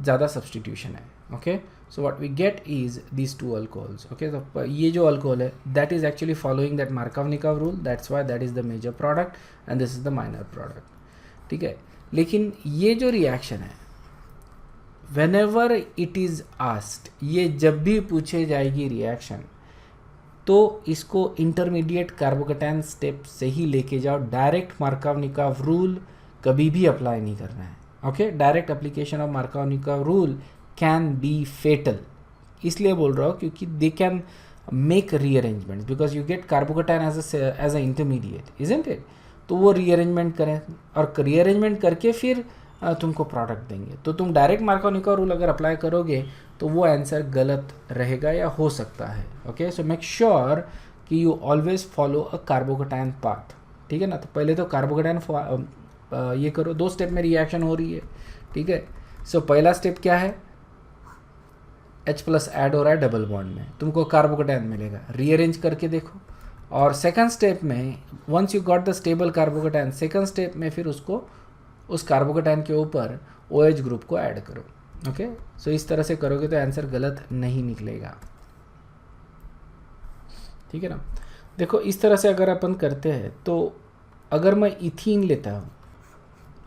ज़्यादा सब्सटीट्यूशन है. Okay, so what we get is these two alcohols. Okay, तो ये जो अल्कोहल है that is actually following that Markovnikov rule, that's why that is the major product and this is the minor product. ठीक है, लेकिन ये जो reaction है, whenever it is asked, ये जब भी पूछे जाएगी रिएक्शन, तो इसको इंटरमीडिएट कार्बोकेटाइन स्टेप से ही लेके जाओ. डायरेक्ट मार्कोव-निकोव रूल कभी भी अप्लाई नहीं करना है. Okay, direct application of Markovnikov rule can be fatal. इसलिए बोल रहा हूँ क्योंकि they can make rearrangement, because you get carbocation as a intermediate, isn't it. तो वो रीअरेंजमेंट करें, और रीअरेंजमेंट करके फिर तुमको प्रोडक्ट देंगे. तो तुम डायरेक्ट मार्कोव-निकोव रूल अगर अप्लाई करोगे तो वो आंसर गलत रहेगा या हो सकता है. ओके, सो मेक श्योर कि you always follow a carbocation path. ठीक है ना, तो पहले तो कार्बोकेटाइन ये करो. 2 स्टेप में रिएक्शन हो रही है, ठीक है. सो पहला स्टेप क्या है, H प्लस ऐड हो रहा है डबल बॉन्ड में, तुमको कार्बोकेटाइन मिलेगा. रीअरेंज करके देखो. और सेकंड स्टेप में once you got the stable carbocation, second step में फिर उसको उस कार्बोकेटाइन के ऊपर OH ग्रुप को ऐड करो. ओके, सो इस तरह से करोगे तो आंसर गलत नहीं निकलेगा. ठीक है ना. देखो इस तरह से अगर अपन करते हैं, तो अगर मैं इथीन लेता हूँ,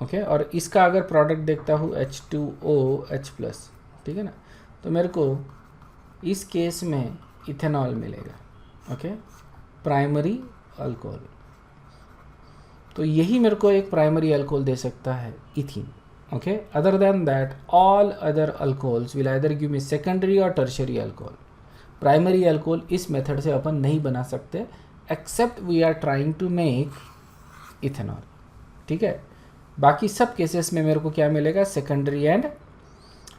ओके, और इसका अगर प्रोडक्ट देखता हूँ H2OH+, ठीक है ना, तो मेरे को इस केस में इथेनॉल मिलेगा. Okay, primary alcohol. तो यही मेरे को एक प्राइमरी अल्कोहल दे सकता है, ethene. Okay, other than that all other alcohols will either give me secondary और टर्शियरी अल्कोहल. प्राइमरी अल्कोहल इस मेथड से अपन नहीं बना सकते, except we are trying to make ethanol. ठीक है, बाकी सब केसेस में मेरे को क्या मिलेगा, सेकेंडरी एंड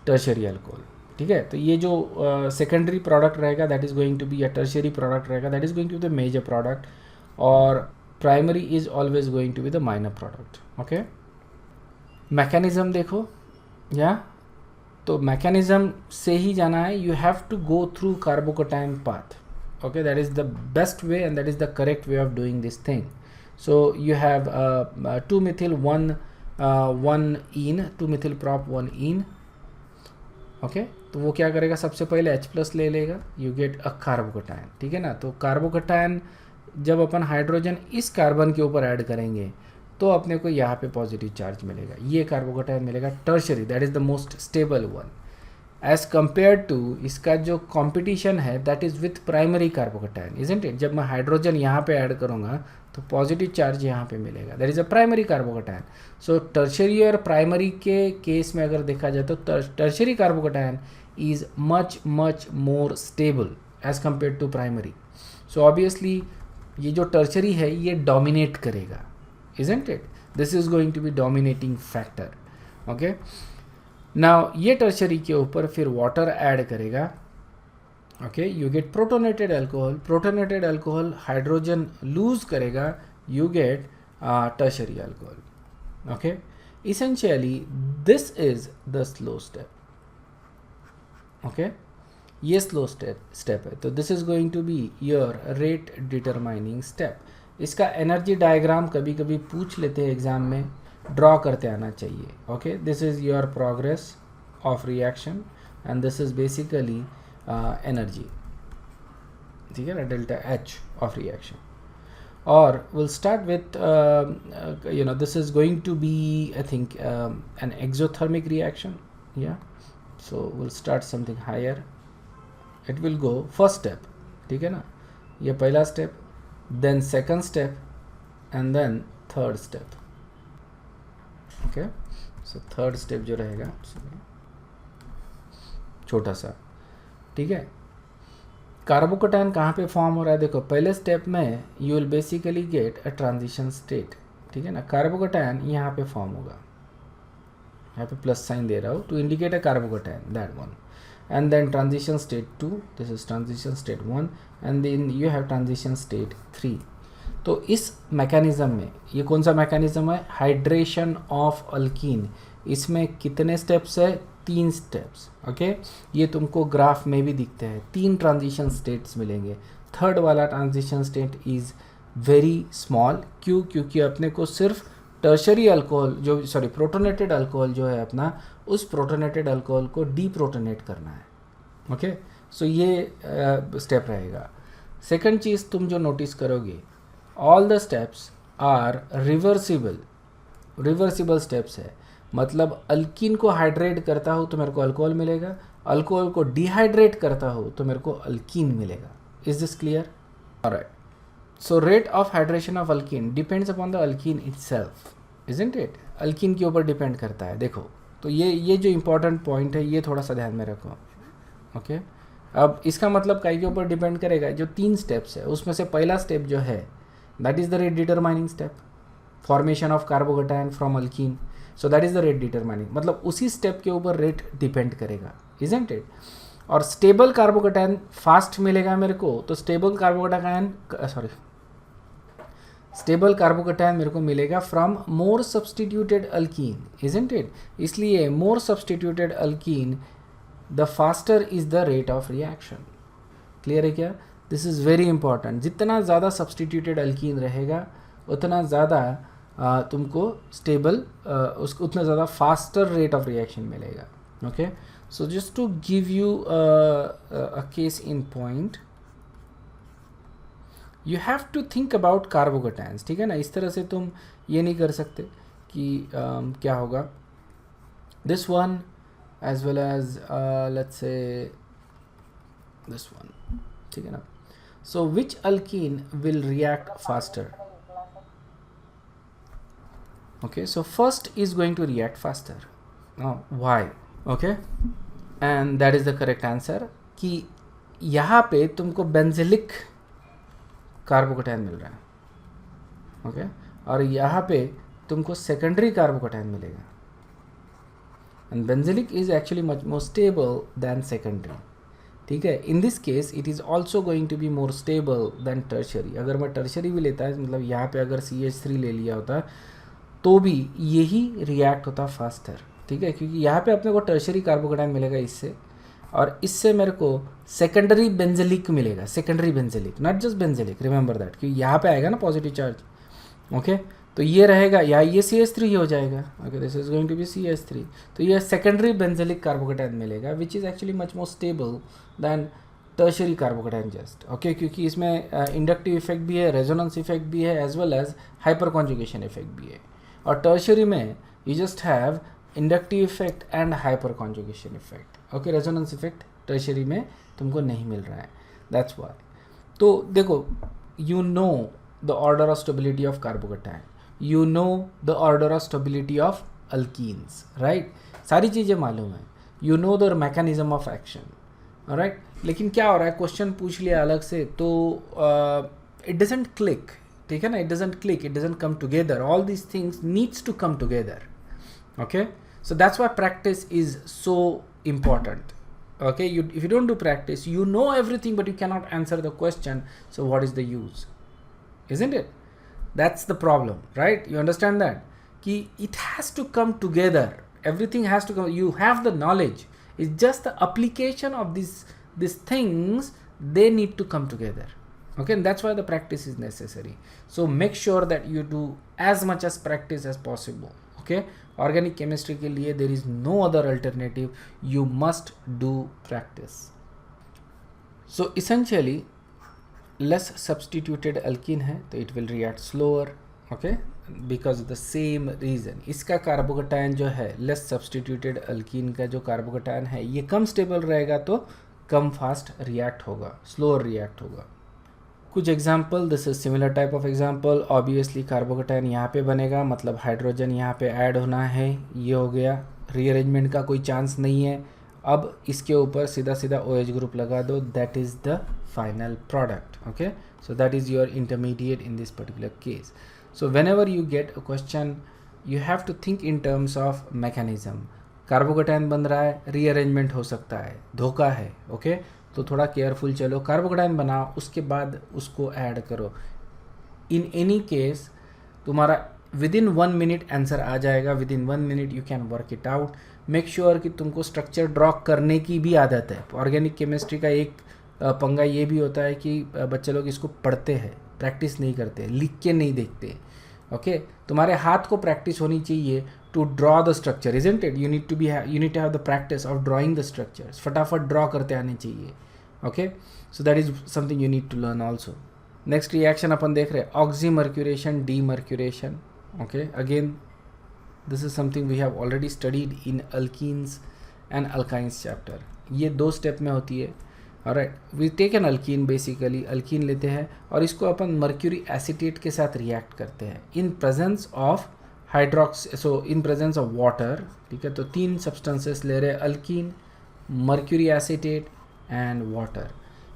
टर्शियरी अल्कोहल. ठीक है, तो ये जो सेकेंडरी प्रोडक्ट रहेगा that is going to be, या टर्शियरी प्रोडक्ट रहेगा that is going to be the major product, और primary is always going to be the minor product. Okay, mechanism देखो, या तो मैकेनिज्म से ही जाना है. You have to go through carbocation path. Okay, that is the best way and that is the correct way of doing this thing. So you have 2-methyl 1 2-methyl prop 1 in. Okay, तो वो क्या करेगा, सबसे पहले H+ ले लेगा, you get a carbocation. ठीक है ना, तो कार्बोकेटाइन जब अपन हाइड्रोजन इस कार्बन के ऊपर ऐड करेंगे तो अपने को यहाँ पे पॉजिटिव चार्ज मिलेगा. ये कार्बोकेटाइन मिलेगा tertiary, that is the most stable one. As compare to इसका जो कंपटीशन है that is with primary carbocation, isn't it. जब मैं हाइड्रोजन यहाँ पे ऐड करूँगा तो पॉजिटिव चार्ज यहाँ पे मिलेगा, that is a primary carbocation. So tertiary और प्राइमरी के केस में अगर देखा जाए तो tertiary carbocation is much more stable as compare to primary. So obviously ये जो टर्शियरी है ये डोमिनेट करेगा, isn't it? This is going to be dominating factor. Okay, now ये टर्शियरी के ऊपर फिर वाटर ऐड करेगा. Okay, you get protonated alcohol. Protonated alcohol hydrogen lose करेगा, you get tertiary alcohol. Okay, essentially this is the slow step. Okay, ये slow step है. तो this is going to be your rate determining step. इसका energy diagram कभी कभी पूछ लेते हैं एग्जाम में, ड्रॉ करते आना चाहिए. Okay, this is your progress of reaction and this is basically energy. ठीक है ना, delta H of reaction. or we'll start with this is going to be, I think, an exothermic reaction. Yeah, so we'll start something higher. It will go first step, ठीक है ना, ये पहला step, then second step, and then third step. Okay, so third step जो रहेगा छोटा सा, ठीक है. कार्बोकैटायन कहाँ पे फॉर्म हो रहा है? देखो पहले स्टेप में you will basically get a transition state, ठीक है ना. कार्बोकैटायन यहाँ पे फॉर्म होगा, यहाँ पे प्लस साइन दे रहा हूँ to indicate a carbocation, that one. And then transition state 2, this is transition state 1, and then you have transition state 3. तो इस मैकेनिज्म में, ये कौन सा मैकेनिज्म है? Hydration of alkyne. इसमें कितने स्टेप्स है? 3 स्टेप्स. ओके, ये तुमको ग्राफ में भी दिखते हैं. 3 ट्रांजिशन स्टेट्स मिलेंगे. थर्ड वाला transition state is very small. क्यों? क्योंकि अपने को सिर्फ टर्शरी अल्कोहल प्रोटोनेटेड अल्कोहल जो है अपना, उस प्रोटोनेटेड अल्कोहल को डीप्रोटोनेट करना है. ओके, सो ये स्टेप रहेगा. सेकंड चीज़ तुम जो नोटिस करोगे, all the steps are reversible steps है. मतलब अल्कीन को हाइड्रेट करता हूँ तो मेरे को अल्कोहल मिलेगा, अल्कोहल को डिहाइड्रेट करता हूँ तो मेरे को अल्कीन मिलेगा. Is this clear? Alright. So rate of hydration of alkyne depends upon the alkyne itself, isn't it? Alkyne के ऊपर डिपेंड करता है. देखो तो ये जो इंपॉर्टेंट पॉइंट है, ये थोड़ा सा ध्यान में रखो. ओके, अब इसका मतलब काय के ऊपर डिपेंड करेगा? जो 3 स्टेप्स है उसमें से पहला स्टेप जो है, that is the rate determining step, formation of carbocation from alkene. So that is the rate determining, मतलब उसी स्टेप के ऊपर रेट डिपेंड करेगा, इजंट इट? और स्टेबल कार्बोकैटायन फास्ट मिलेगा मेरे को, तो स्टेबल कार्बोकैटायन मेरे को मिलेगा from more substituted alkene, isn't it? इसलिए more substituted alkene, the faster is the rate of reaction. Clear है क्या? This is very important. जितना ज़्यादा सब्सटीट्यूटेड अल्कीन रहेगा उतना ज़्यादा तुमको स्टेबल उतना ज़्यादा फास्टर रेट ऑफ रिएक्शन मिलेगा. Okay, so just to give you a case in point, you have to think about carbocations, ठीक है ना. इस तरह से तुम ये नहीं कर सकते कि क्या होगा, this one as well as let's say this one, ठीक है ना. So which alkene will react faster? Okay, so first is going to react faster. Now why? Okay, and that is the correct answer कि यहाँ पे तुमको benzylic carbocation मिल रहा है. Okay, और यहाँ पे तुमको सेकेंडरी कार्बोकैटायन मिलेगा. And benzylic is actually much more stable than secondary, ठीक है. In this case it is also going to be more stable than tertiary. अगर मैं टर्शरी भी लेता है, मतलब यहाँ पे अगर CH3 ले लिया होता तो भी यही रिएक्ट होता फास्टर, ठीक है. क्योंकि यहाँ पे अपने को टर्शरी कार्बोकैटायन मिलेगा इससे, और इससे मेरे को सेकेंडरी बेंजिलिक मिलेगा. Secondary benzylic, not just benzylic, remember that, क्योंकि यहाँ पे आएगा ना पॉजिटिव चार्ज. ओके, तो ये रहेगा, या ये CH3 ही हो जाएगा. Okay, this is going to be CH3. तो ये सेकेंडरी बेंजिलिक कार्बोकैटायन मिलेगा, which is actually much more stable than tertiary carbocation just. Okay, क्योंकि इसमें इंडक्टिव इफेक्ट भी है, रेजोनेंस इफेक्ट भी है, as well as hyperconjugation effect भी है. और टर्शरी में you just have inductive effect and hyperconjugation effect. Okay, resonance effect tertiary में तुमको नहीं मिल रहा है, दैट्स वाई. तो देखो, you know the order of stability of carbocation, you know the order of stability of alkenes, right? सारी चीज़ें मालूम है, you know the mechanism of action, right. लेकिन क्या हो रहा है, क्वेश्चन पूछ लिया अलग से तो इट डजंट क्लिक, ठीक है ना. It doesn't click, it doesn't come together. All these things needs to come together. Okay, so that's why practice is so important. Okay, if you don't do practice, you know everything but you cannot answer the question, so what is the use, isn't it? That's the problem, right? You understand that ki it has to come together, everything has to come. You have the knowledge, it's just the application of these things, they need to come together. Okay, and that's why the practice is necessary. So make sure that you do as much as practice as possible. Okay, organic chemistry के लिए there is no other alternative, you must do practice. So essentially less substituted alkyne है तो it will react slower, okay, because of the same reason. इसका carbocation जो है, less substituted alkyne का जो carbocation है, ये कम स्टेबल रहेगा तो कम फास्ट रिएक्ट होगा, स्लोअर रिएक्ट होगा। कुछ example, this is similar type of example. Obviously carbocation यहाँ पे बनेगा, मतलब हाइड्रोजन यहाँ पे ऐड होना है, ये हो गया, रीअरेंजमेंट का कोई चांस नहीं है। अब इसके ऊपर सीधा सीधा OH ग्रुप लगा दो, that is the final product, okay. So that is your intermediate in this particular case. So whenever you get a question, you have to think in terms of mechanism. Carbocation बन रहा है, rearrangement हो सकता है, धोखा है, okay, तो थोड़ा केयरफुल चलो। कार्बोकेटायन बनाओ, उसके बाद उसको ऐड करो। इन एनी केस तुम्हारा विदिन 1 मिनट आंसर आ जाएगा, within 1 minute you can work it out. Make sure कि तुमको स्ट्रक्चर ड्रॉ करने की भी आदत है। ऑर्गेनिक केमिस्ट्री का एक पंगा ये भी होता है कि बच्चे लोग इसको पढ़ते हैं, प्रैक्टिस नहीं करते, लिख के नहीं देखते, ओके। तुम्हारे हाथ को प्रैक्टिस होनी चाहिए to draw the structure, isn't it? You need to have the practice of drawing the structures, फटाफट ड्रॉ करते आने चाहिए, okay. So that is something you need to learn also. Next reaction अपन देख रहे हैं, oxymercuration, demercuration, okay. Again this is something we have already studied in alkenes and alkynes chapter. ये 2 step में होती है, alright. We take an alkene, basically alkyne लेते हैं और इसको अपन मर्क्यूरी एसीटेट के साथ रिएक्ट करते हैं in presence of in presence of water, ठीक है। तो 3 सब्सटेंसेस ले रहे हैं, alkene, mercury acetate and water,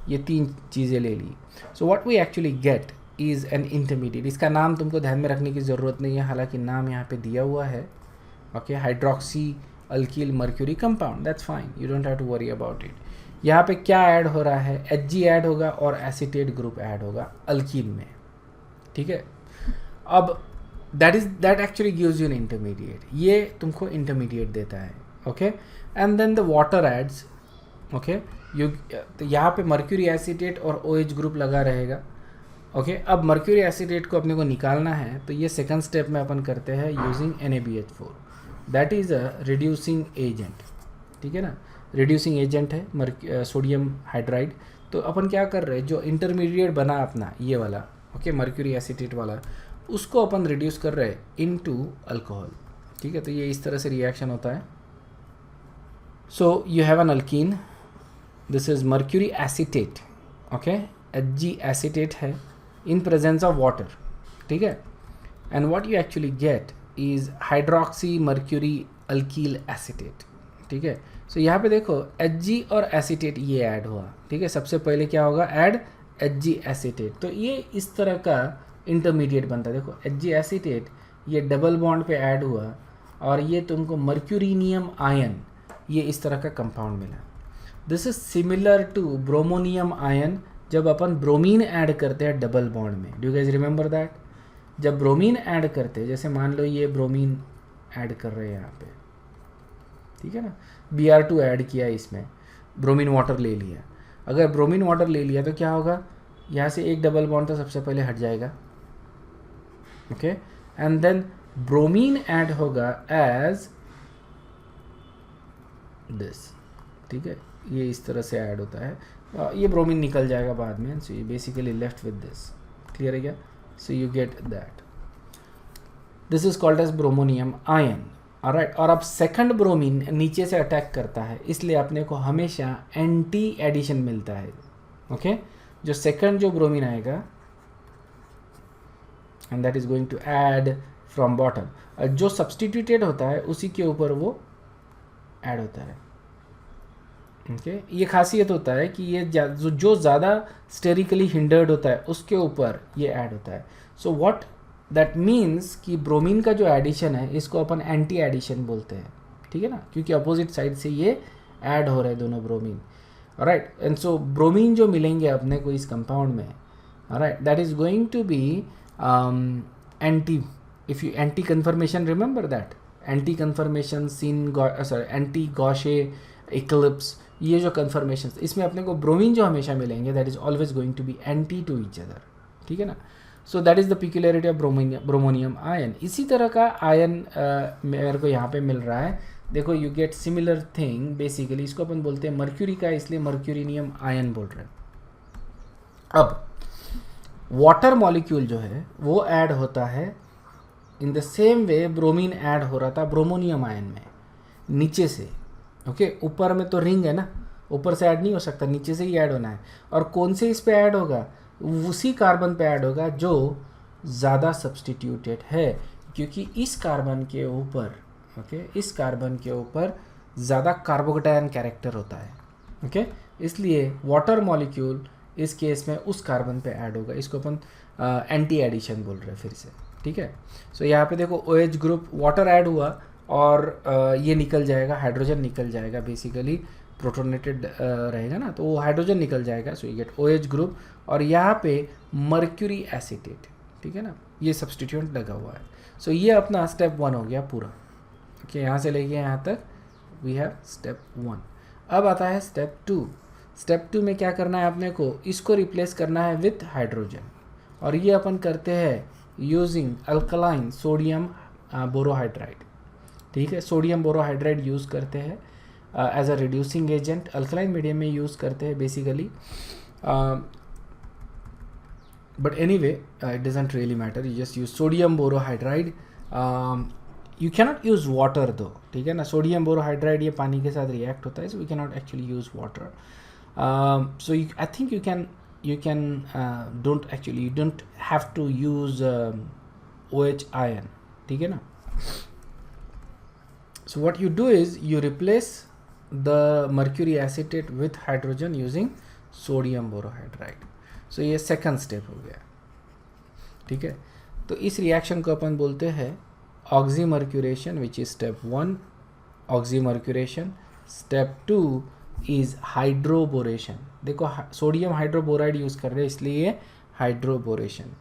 ये 3 चीज़ें ले ली। So what we actually get is an intermediate. इसका नाम तुमको ध्यान में रखने की ज़रूरत नहीं है, हालांकि नाम यहाँ पे दिया हुआ है, okay. Hydroxy alkyl mercury compound, that's fine, you don't have to worry about it. यहाँ पे क्या ऐड हो रहा है, Hg ऐड होगा और एसीटेट ग्रुप ऐड होगा अल्कीन में, ठीक है। अब that actually gives you an intermediate, ये तुमको इंटरमीडिएट देता है, okay. And then the water adds, okay. तो यहाँ पे मर्क्यूरी एसीटेट और OH ग्रुप लगा रहेगा, ओके। अब मर्क्यूरी एसीटेट को अपने को निकालना है, तो ये सेकंड स्टेप में अपन करते हैं using NaBH4, that is a reducing agent, ठीक है ना। रिड्यूसिंग एजेंट है सोडियम हाइड्राइड। तो अपन क्या कर रहे हैं, जो इंटरमीडिएट बना अपना ये वाला, ओके, मर्क्यूरी एसीटेट वाला, उसको अपन रिड्यूस कर रहे हैं इनटू अल्कोहल, ठीक है। तो ये इस तरह से रिएक्शन होता है। So you have an alkyne, this is mercury acetate, okay, Hg acetate है इन प्रेजेंस ऑफ वाटर, ठीक है। And what you actually get is hydroxy mercury alkyl acetate, ठीक है। सो यहाँ पे देखो Hg और एसीटेट ये ऐड हुआ, ठीक है। सबसे पहले क्या होगा, ऐड Hg एसीटेट, तो ये इस तरह का इंटरमीडिएट बनता है। देखो Hg एसीटेट ये डबल बॉन्ड पे ऐड हुआ और ये तुमको मर्क्यूरिनियम आयन, ये इस तरह का कंपाउंड मिला। This is similar to bromonium ion, जब अपन ब्रोमीन ऐड करते हैं डबल बॉन्ड में। Do you guys remember that? जब ब्रोमीन ऐड करते हैं, जैसे मान लो ये ब्रोमीन ऐड कर रहे हैं यहाँ पे, ठीक है ना, Br2 ऐड किया, इसमें ब्रोमीन वाटर ले लिया। अगर ब्रोमीन वाटर ले लिया तो क्या होगा, यहाँ से एक डबल बॉन्ड तो सबसे पहले हट जाएगा, okay. And then bromine add होगा एज दिस, ठीक है। ये इस तरह से ऐड होता है, ये ब्रोमीन निकल जाएगा बाद में। सो ये basically left with this, clear है क्या? So you get that, this is called as bromonium ion, alright. और अब सेकंड ब्रोमीन नीचे से अटैक करता है, इसलिए अपने को हमेशा एंटी एडिशन मिलता है, ओके। जो सेकंड जो ब्रोमीन आएगा and that is going to add from bottom, जो सब्सटीट्यूटेड होता है उसी के ऊपर वो ऐड होता है, ओके। ये खासियत होता है कि ये जो ज़्यादा स्टेरिकली हिंडर्ड होता है उसके ऊपर ये ऐड होता है। सो व्हाट दैट मीन्स कि ब्रोमीन का जो एडिशन है इसको अपन एंटी एडिशन बोलते हैं, ठीक है ना, क्योंकि अपोजिट साइड से ये ऐड हो रहे हैं दोनों bromine, alright. And so bromine जो मिलेंगे अपने को इस कंपाउंड में, alright, that is going to be anti, if you anti conformation, remember that anti conformation, anti gauche, eclipse, ये जो कन्फर्मेशन, इसमें अपने को ब्रोमीन जो हमेशा मिलेंगे that is always going to be anti to each other, ठीक है ना। So that is the peculiarity of bromonium ion. इसी तरह का आयन मेरे को यहाँ पे मिल रहा है, देखो you get similar thing, basically इसको अपन बोलते हैं मर्क्यूरी का, इसलिए मर्क्यूरिनियम आयन बोल रहे हैं। अब वाटर मॉलिक्यूल जो है वो ऐड होता है इन the same way bromine add हो रहा था ब्रोमोनियम आयन में नीचे से। ओके, ऊपर में तो रिंग है ना, ऊपर से ऐड नहीं हो सकता, नीचे से ही ऐड होना है। और कौन से इस पे ऐड होगा? उसी कार्बन पे ऐड होगा जो ज़्यादा सब्सटीट्यूटेड है, क्योंकि इस कार्बन के ऊपर, ओके, इस कार्बन के ऊपर ज़्यादा कार्बोकेटायन कैरेक्टर होता है। ओके, इसलिए वाटर मॉलिक्यूल इस केस में उस कार्बन पे ऐड होगा। इसको अपन एंटी एडिशन बोल रहे हैं फिर से। ठीक है, सो यहाँ पे देखो OH ग्रुप वाटर ऐड हुआ और ये निकल जाएगा, हाइड्रोजन निकल जाएगा, बेसिकली प्रोटोनेटेड रहेगा ना, तो वो हाइड्रोजन निकल जाएगा। सो यू गेट OH ग्रुप और यहाँ पे मर्क्यूरी एसिटेट। ठीक है ना, ये सब्सटीट्यूएंट लगा हुआ है। सो ये अपना स्टेप 1 हो गया पूरा। ओके, यहाँ से लेके यहाँ तक वी हैव स्टेप 1। अब आता है स्टेप 2। स्टेप 2 में क्या करना है अपने को? इसको रिप्लेस करना है विथ हाइड्रोजन, और ये अपन करते हैं यूजिंग अल्कलाइन सोडियम बोरोहाइड्राइड। ठीक है, सोडियम बोरोहाइड्राइड यूज़ करते हैं as a reducing agent, alkaline medium में यूज़ करते हैं basically. But anyway it doesn't really matter, you just use sodium borohydride. You cannot use water though, ठीक है ना, सोडियम बोरोहाइड्राइड ये पानी के साथ रिएक्ट होता है, so we cannot actually use water. So I think you can you don't have to use OH ion, ठीक है ना। So what you do is you replace the mercury acetate with hydrogen using sodium borohydride. So ये second step हो गया। ठीक है, तो इस रिएक्शन को अपन बोलते हैं oxymercuration, which is step 1 oxymercuration. Step 2 is hydroboration. देखो सोडियम हाइड्रोबोराइड यूज़ कर रहे हैं इसलिए hydroboration.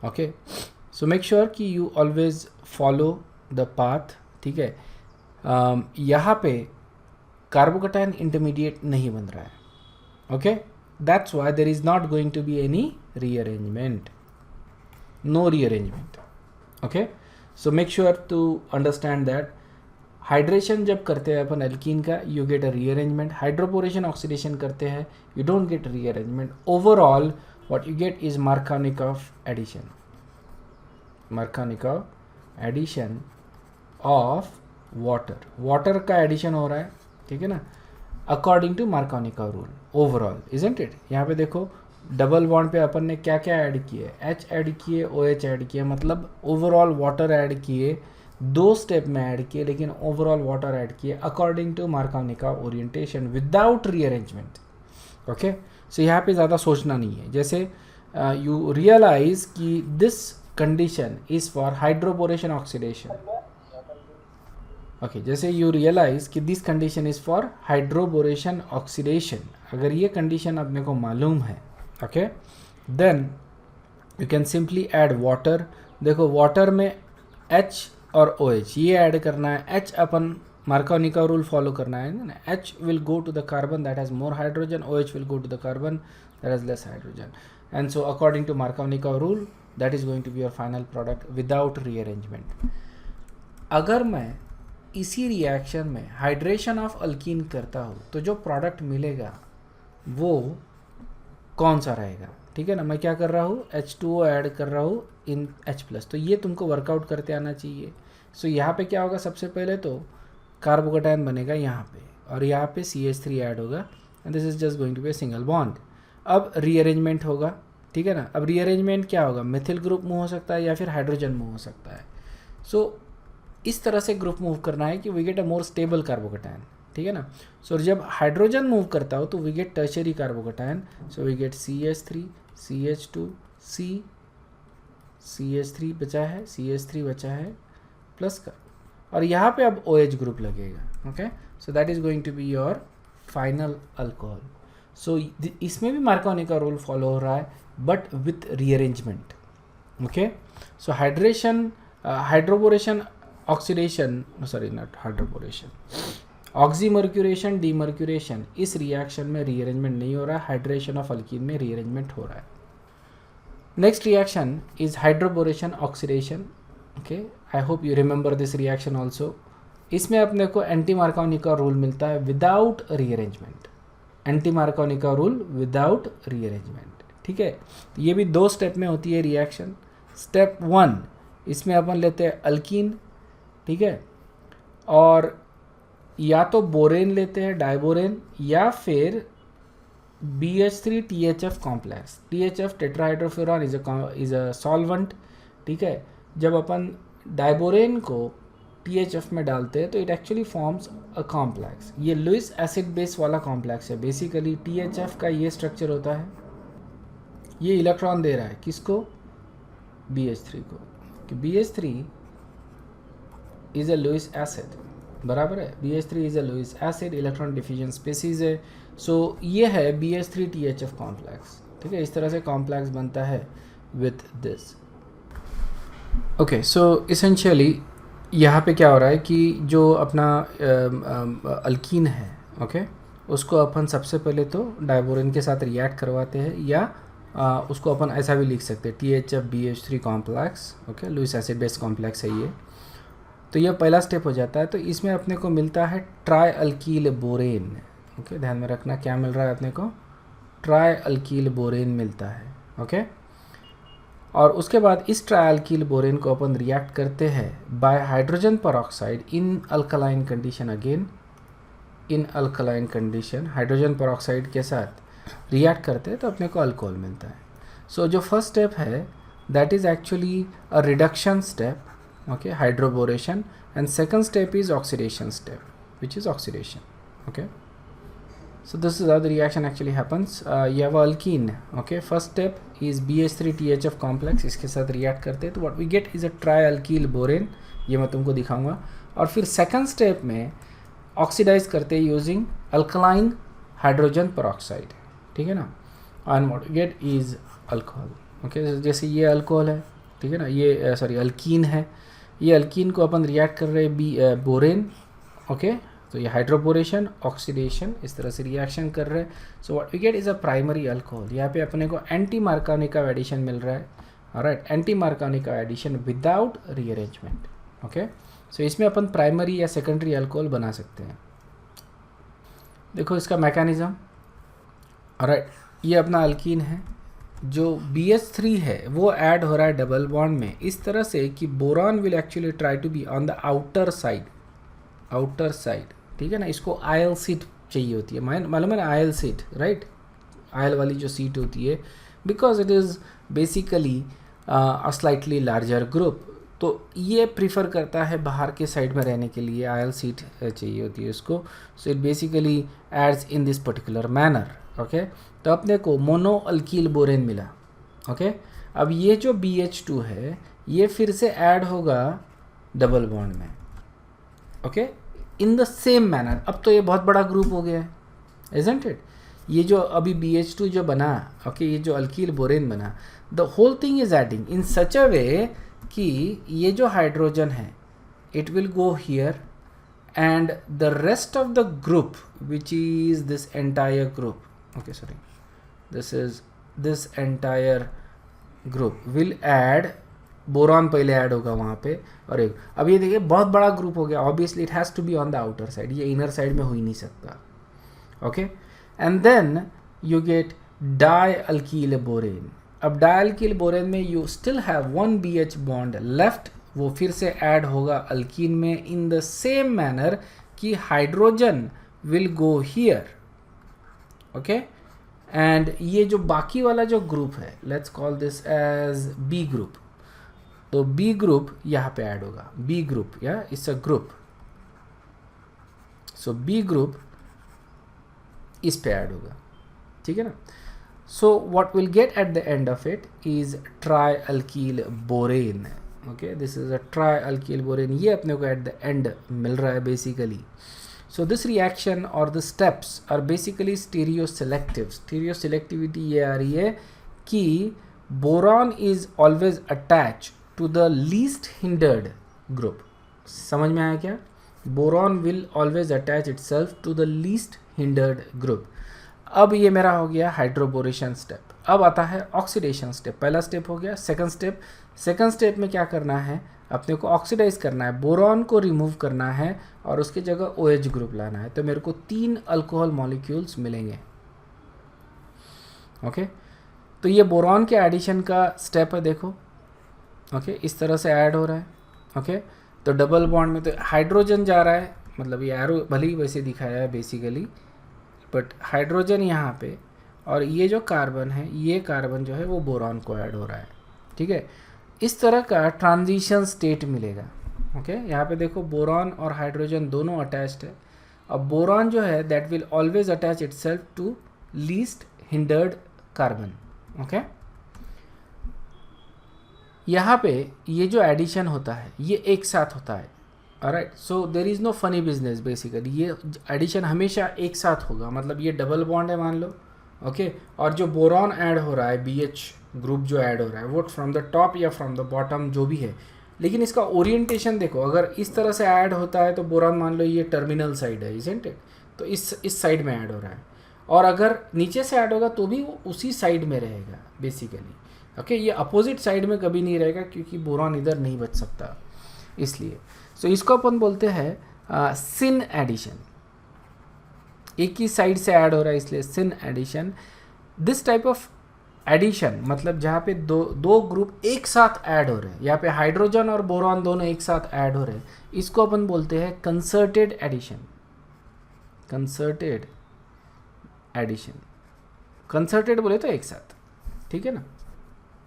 Okay, so make sure कि you always follow the path. ठीक है, यहाँ पे कार्बोकेटायन इंटरमीडिएट नहीं बन रहा है। Okay, that's why there is not going to be any rearrangement, no rearrangement. Okay, so make sure to understand that hydration जब करते हैं अपन एल्कीन का, you get a rearrangement. Hydroboration oxidation करते हैं, you don't get rearrangement. Overall what you get is Markovnikov addition, Markovnikov addition of water. Water का addition हो रहा है, ठीक है ना, according to Markovnikov rule overall, isn't it. यहाँ पे देखो डबल बॉन्ड पे अपन ने क्या क्या ऐड किए, H ऐड किए, OH ऐड किए, मतलब ओवरऑल वाटर ऐड किए, 2 स्टेप में ऐड किए, लेकिन ओवरऑल वाटर ऐड किए according to Markovnikov orientation without rearrangement. Okay, so यहाँ पे ज़्यादा सोचना नहीं है। जैसे यू रियलाइज कि this condition is for hydroboration oxidation. Okay, जैसे यू रियलाइज कि this condition is for hydroboration oxidation, अगर ये कंडीशन अपने को मालूम है, okay, then you can simply add water. देखो वाटर में H और OH ये ऐड करना है। H अपन मार्कोनिकॉफ रूल फॉलो करना है ना, H will go to the carbon that has more hydrogen, OH will go to the carbon that has less hydrogen, and so according to Markovnikov rule that is going to be your final product without rearrangement. अगर मैं इसी reaction में hydration of alkyne करता हूँ तो जो product मिलेगा वो कौन सा रहेगा? ठीक है ना, मैं क्या कर रहा हूँ, H2O ऐड कर रहा हूँ इन H+, तो ये तुमको वर्कआउट करते आना चाहिए। सो यहाँ पे क्या होगा, सबसे पहले तो कार्बोकेटायन बनेगा यहाँ पे, और यहाँ पे CH3 ऐड होगा, and this is just going to be a single bond. अब रीअरेंजमेंट होगा, ठीक है ना। अब रीअरेंजमेंट क्या होगा, मिथिल ग्रुप मूव हो सकता है या फिर हाइड्रोजन मूव हो सकता है। सो इस तरह से ग्रुप मूव करना है कि we get a more stable carbocation, ठीक है ना। सो जब हाइड्रोजन मूव करता हो तो we get tertiary carbocation, so we get CH3, CH2, CH3 बचा है, CH3 बचा है प्लस का, और यहाँ पे अब OH ग्रुप लगेगा। Okay, so that is going to be your final alcohol. So इसमें भी मार्कोनिकॉफ रूल फॉलो हो रहा है but with rearrangement. Okay, so hydroboration oxidation, sorry not hydroboration, oxymercuration demercuration, इस रिएक्शन में रीअरेंजमेंट नहीं हो रहा है, हाइड्रेशन ऑफ अल्कीन में रीअरेंजमेंट हो रहा है। Next reaction is hydroboration oxidation. Okay, I hope you remember this reaction also. इसमें अपने को एंटी मार्कोनिकॉफ रूल मिलता है without rearrangement, anti Markovnikov rule without rearrangement, ठीक है। तो ये भी 2 स्टेप में होती है रिएक्शन। स्टेप 1 इसमें अपन लेते हैं अल्कीन, ठीक है, और या तो बोरेन लेते हैं डाइबोरेन, या फिर BH3 THF complex. THF tetrahydrofuran is a solvent, ठीक है। जब अपन डाइबोरेन को THF में डालते हैं तो it actually forms a complex. ये लुइस एसिड बेस वाला कॉम्प्लेक्स है। बेसिकली THF का ये स्ट्रक्चर होता है, ये इलेक्ट्रॉन दे रहा है किसको, BH3 को, कि BH3 is a Lewis acid, बराबर है। BH3 is a Lewis acid, electron diffusion species है। सो ये है BH3 THF कॉम्प्लेक्स, ठीक है। इस तरह से कॉम्प्लेक्स बनता है with this. Okay, so essentially यहाँ पे क्या हो रहा है कि जो अपना अल्कीन है, ओके, उसको अपन सबसे पहले तो डाइबोरेन के साथ रिएक्ट करवाते हैं, या उसको अपन ऐसा भी लिख सकते हैं THF BH3 complex, okay, Lewis acid base complex है ये। तो यह पहला स्टेप हो जाता है। तो इसमें अपने को मिलता है ट्राई अल्कील बोरेन, ओके, ध्यान में रखना क्या मिल रहा है अपने को, ट्राई अल्कील बोरेन मिलता है, ओके। और उसके बाद इस ट्राई अल्कील बोरेन को अपन रिएक्ट करते हैं bye hydrogen peroxide in alkaline condition. Again in alkaline condition hydrogen peroxide के साथ रिएक्ट करते हैं तो अपने को अल्कोहल मिलता है। सो जो फर्स्ट स्टेप है that is actually a reduction step, okay, hydroboration, and second step is oxidation step, which is oxidation, okay. So this is how the reaction actually happens. You have alkene, okay, first step is BH3 THF complex, इसके साथ react करते हैं तो what we get is a trialkyl borane, ये मैं तुमको दिखाऊंगा। और फिर second step में oxidize करते हैं using alkaline hydrogen peroxide, ठीक है ना, and what we get is alcohol, okay। जैसे ये अल्कोहल है, ठीक है ना, ये सॉरी अल्कीन है, ये अल्कीन को अपन रिएक्ट कर रहे हैं बोरेन, ओके। तो ये हाइड्रोबोरेशन ऑक्सीडेशन इस तरह से रिएक्शन कर रहे हैं। So what we get is a primary alcohol. यहाँ पे अपने को एंटी मार्कोनिका एडिशन मिल रहा है, alright, anti Markovnikov addition without rearrangement, okay. So इसमें अपन प्राइमरी या सेकेंडरी अल्कोहल बना सकते हैं। देखो इसका मैकेनिज्म, ऑलराइट, ये अपना अल्कीन है, जो BH3 है वो ऐड हो रहा है डबल बॉन्ड में इस तरह से कि boron will actually try to be on the outer side, ठीक है ना। इसको आयल सीट चाहिए होती है, मालूम है ना, आयल सीट, राइट, आयल वाली जो सीट होती है, because it is basically a slightly larger group. तो ये प्रीफर करता है बाहर के साइड में रहने के लिए, आयल सीट चाहिए होती है उसको। So it basically adds in this particular manner, okay. तो अपने को मोनो अल्कील बोरेन मिला, ओके। अब ये जो BH2 है ये फिर से ऐड होगा डबल बॉन्ड में, okay, in the same manner. अब तो ये बहुत बड़ा ग्रुप हो गया है, इजंट इट। ये जो अभी BH2 जो बना, ओके, ये जो अल्कील बोरेन बना, the whole thing is adding in such a way कि ये जो हाइड्रोजन है it will go here and the rest of the group, which is this entire group, okay, sorry, this entire group will add boron, पहले add होगा वहाँ पे, और एक अब ये देखिए बहुत बड़ा ग्रुप हो गया, obviously it has to be on the outer side, ये इनर साइड में हो ही नहीं सकता, okay. And then you get di alkyl borane. अब डाई अल्कील बोरेन में you still have 1 BH bond left, वो फिर से ऐड होगा अल्कीन में इन द सेम मैनर कि hydrogen will go here, okay. And ये जो बाकी वाला जो ग्रुप है, let's call this as B group, तो B ग्रुप यहाँ पे ऐड होगा, B ग्रुप या it's a group, so B group इस पे ऐड होगा, ठीक है ना। So what will get at the end of it is tri alkyl borane, okay, this is a tri alkyl borane. ये अपने को एट द एंड मिल रहा है बेसिकली। सो दिस रिएक्शन और the steps are basically stereo selective. Stereo selectivity ये आ रही है कि boron is always attach to the least hindered group. समझ में आया क्या? Boron will always attach itself to the least hindered group. अब ये मेरा हो गया हाइड्रोबोरेशन स्टेप। अब आता है ऑक्सीडेशन स्टेप। पहला स्टेप हो गया। सेकंड स्टेप में क्या करना है, अपने को ऑक्सीडाइज करना है, बोरॉन को रिमूव करना है और उसके जगह OH ग्रुप लाना है। तो मेरे को 3 अल्कोहल मॉलिक्यूल्स मिलेंगे, ओके। तो ये बोरॉन के एडिशन का स्टेप है, देखो ओके इस तरह से ऐड हो रहा है ओके। तो डबल बॉन्ड में तो हाइड्रोजन जा रहा है, मतलब ये एरो भले ही वैसे दिखाया है बेसिकली, बट हाइड्रोजन यहाँ पे, और ये जो कार्बन है, ये कार्बन जो है वो बोरॉन को ऐड हो रहा है, ठीक है। इस तरह का ट्रांजिशन स्टेट मिलेगा ओके। यहाँ पे देखो बोरॉन और हाइड्रोजन दोनों अटैच्ड है। अब बोरॉन जो है that will always attach itself to least hindered carbon okay. यहाँ पे ये जो एडिशन होता है ये एक साथ होता है, alright. So there is no funny business, basically ये एडिशन हमेशा एक साथ होगा, मतलब ये डबल बॉन्ड है मान लो ओके। और जो बोरॉन ऐड हो रहा है, BH ग्रुप जो ऐड हो रहा है वो फ्रॉम द टॉप या फ्रॉम द बॉटम जो भी है, लेकिन इसका ओरिएंटेशन देखो, अगर इस तरह से ऐड होता है तो बोरॉन मान लो ये टर्मिनल साइड है, इजंट इट, तो इस साइड में ऐड हो रहा है। और अगर नीचे से ऐड होगा तो भी वो उसी साइड में रहेगा बेसिकली ओके। ये अपोजिट साइड में कभी नहीं रहेगा क्योंकि बोरॉन इधर नहीं बच सकता, इसलिए। सो इसको अपन बोलते हैं सिन एडिशन, एक ही साइड से ऐड हो रहा है इसलिए syn addition. This type of addition मतलब जहाँ पे दो ग्रुप एक साथ ऐड हो रहे हैं, यहाँ पे हाइड्रोजन और बोरॉन दोनों एक साथ ऐड हो रहे हैं, इसको अपन बोलते हैं concerted addition. Concerted addition, concerted बोले तो एक साथ, ठीक है ना।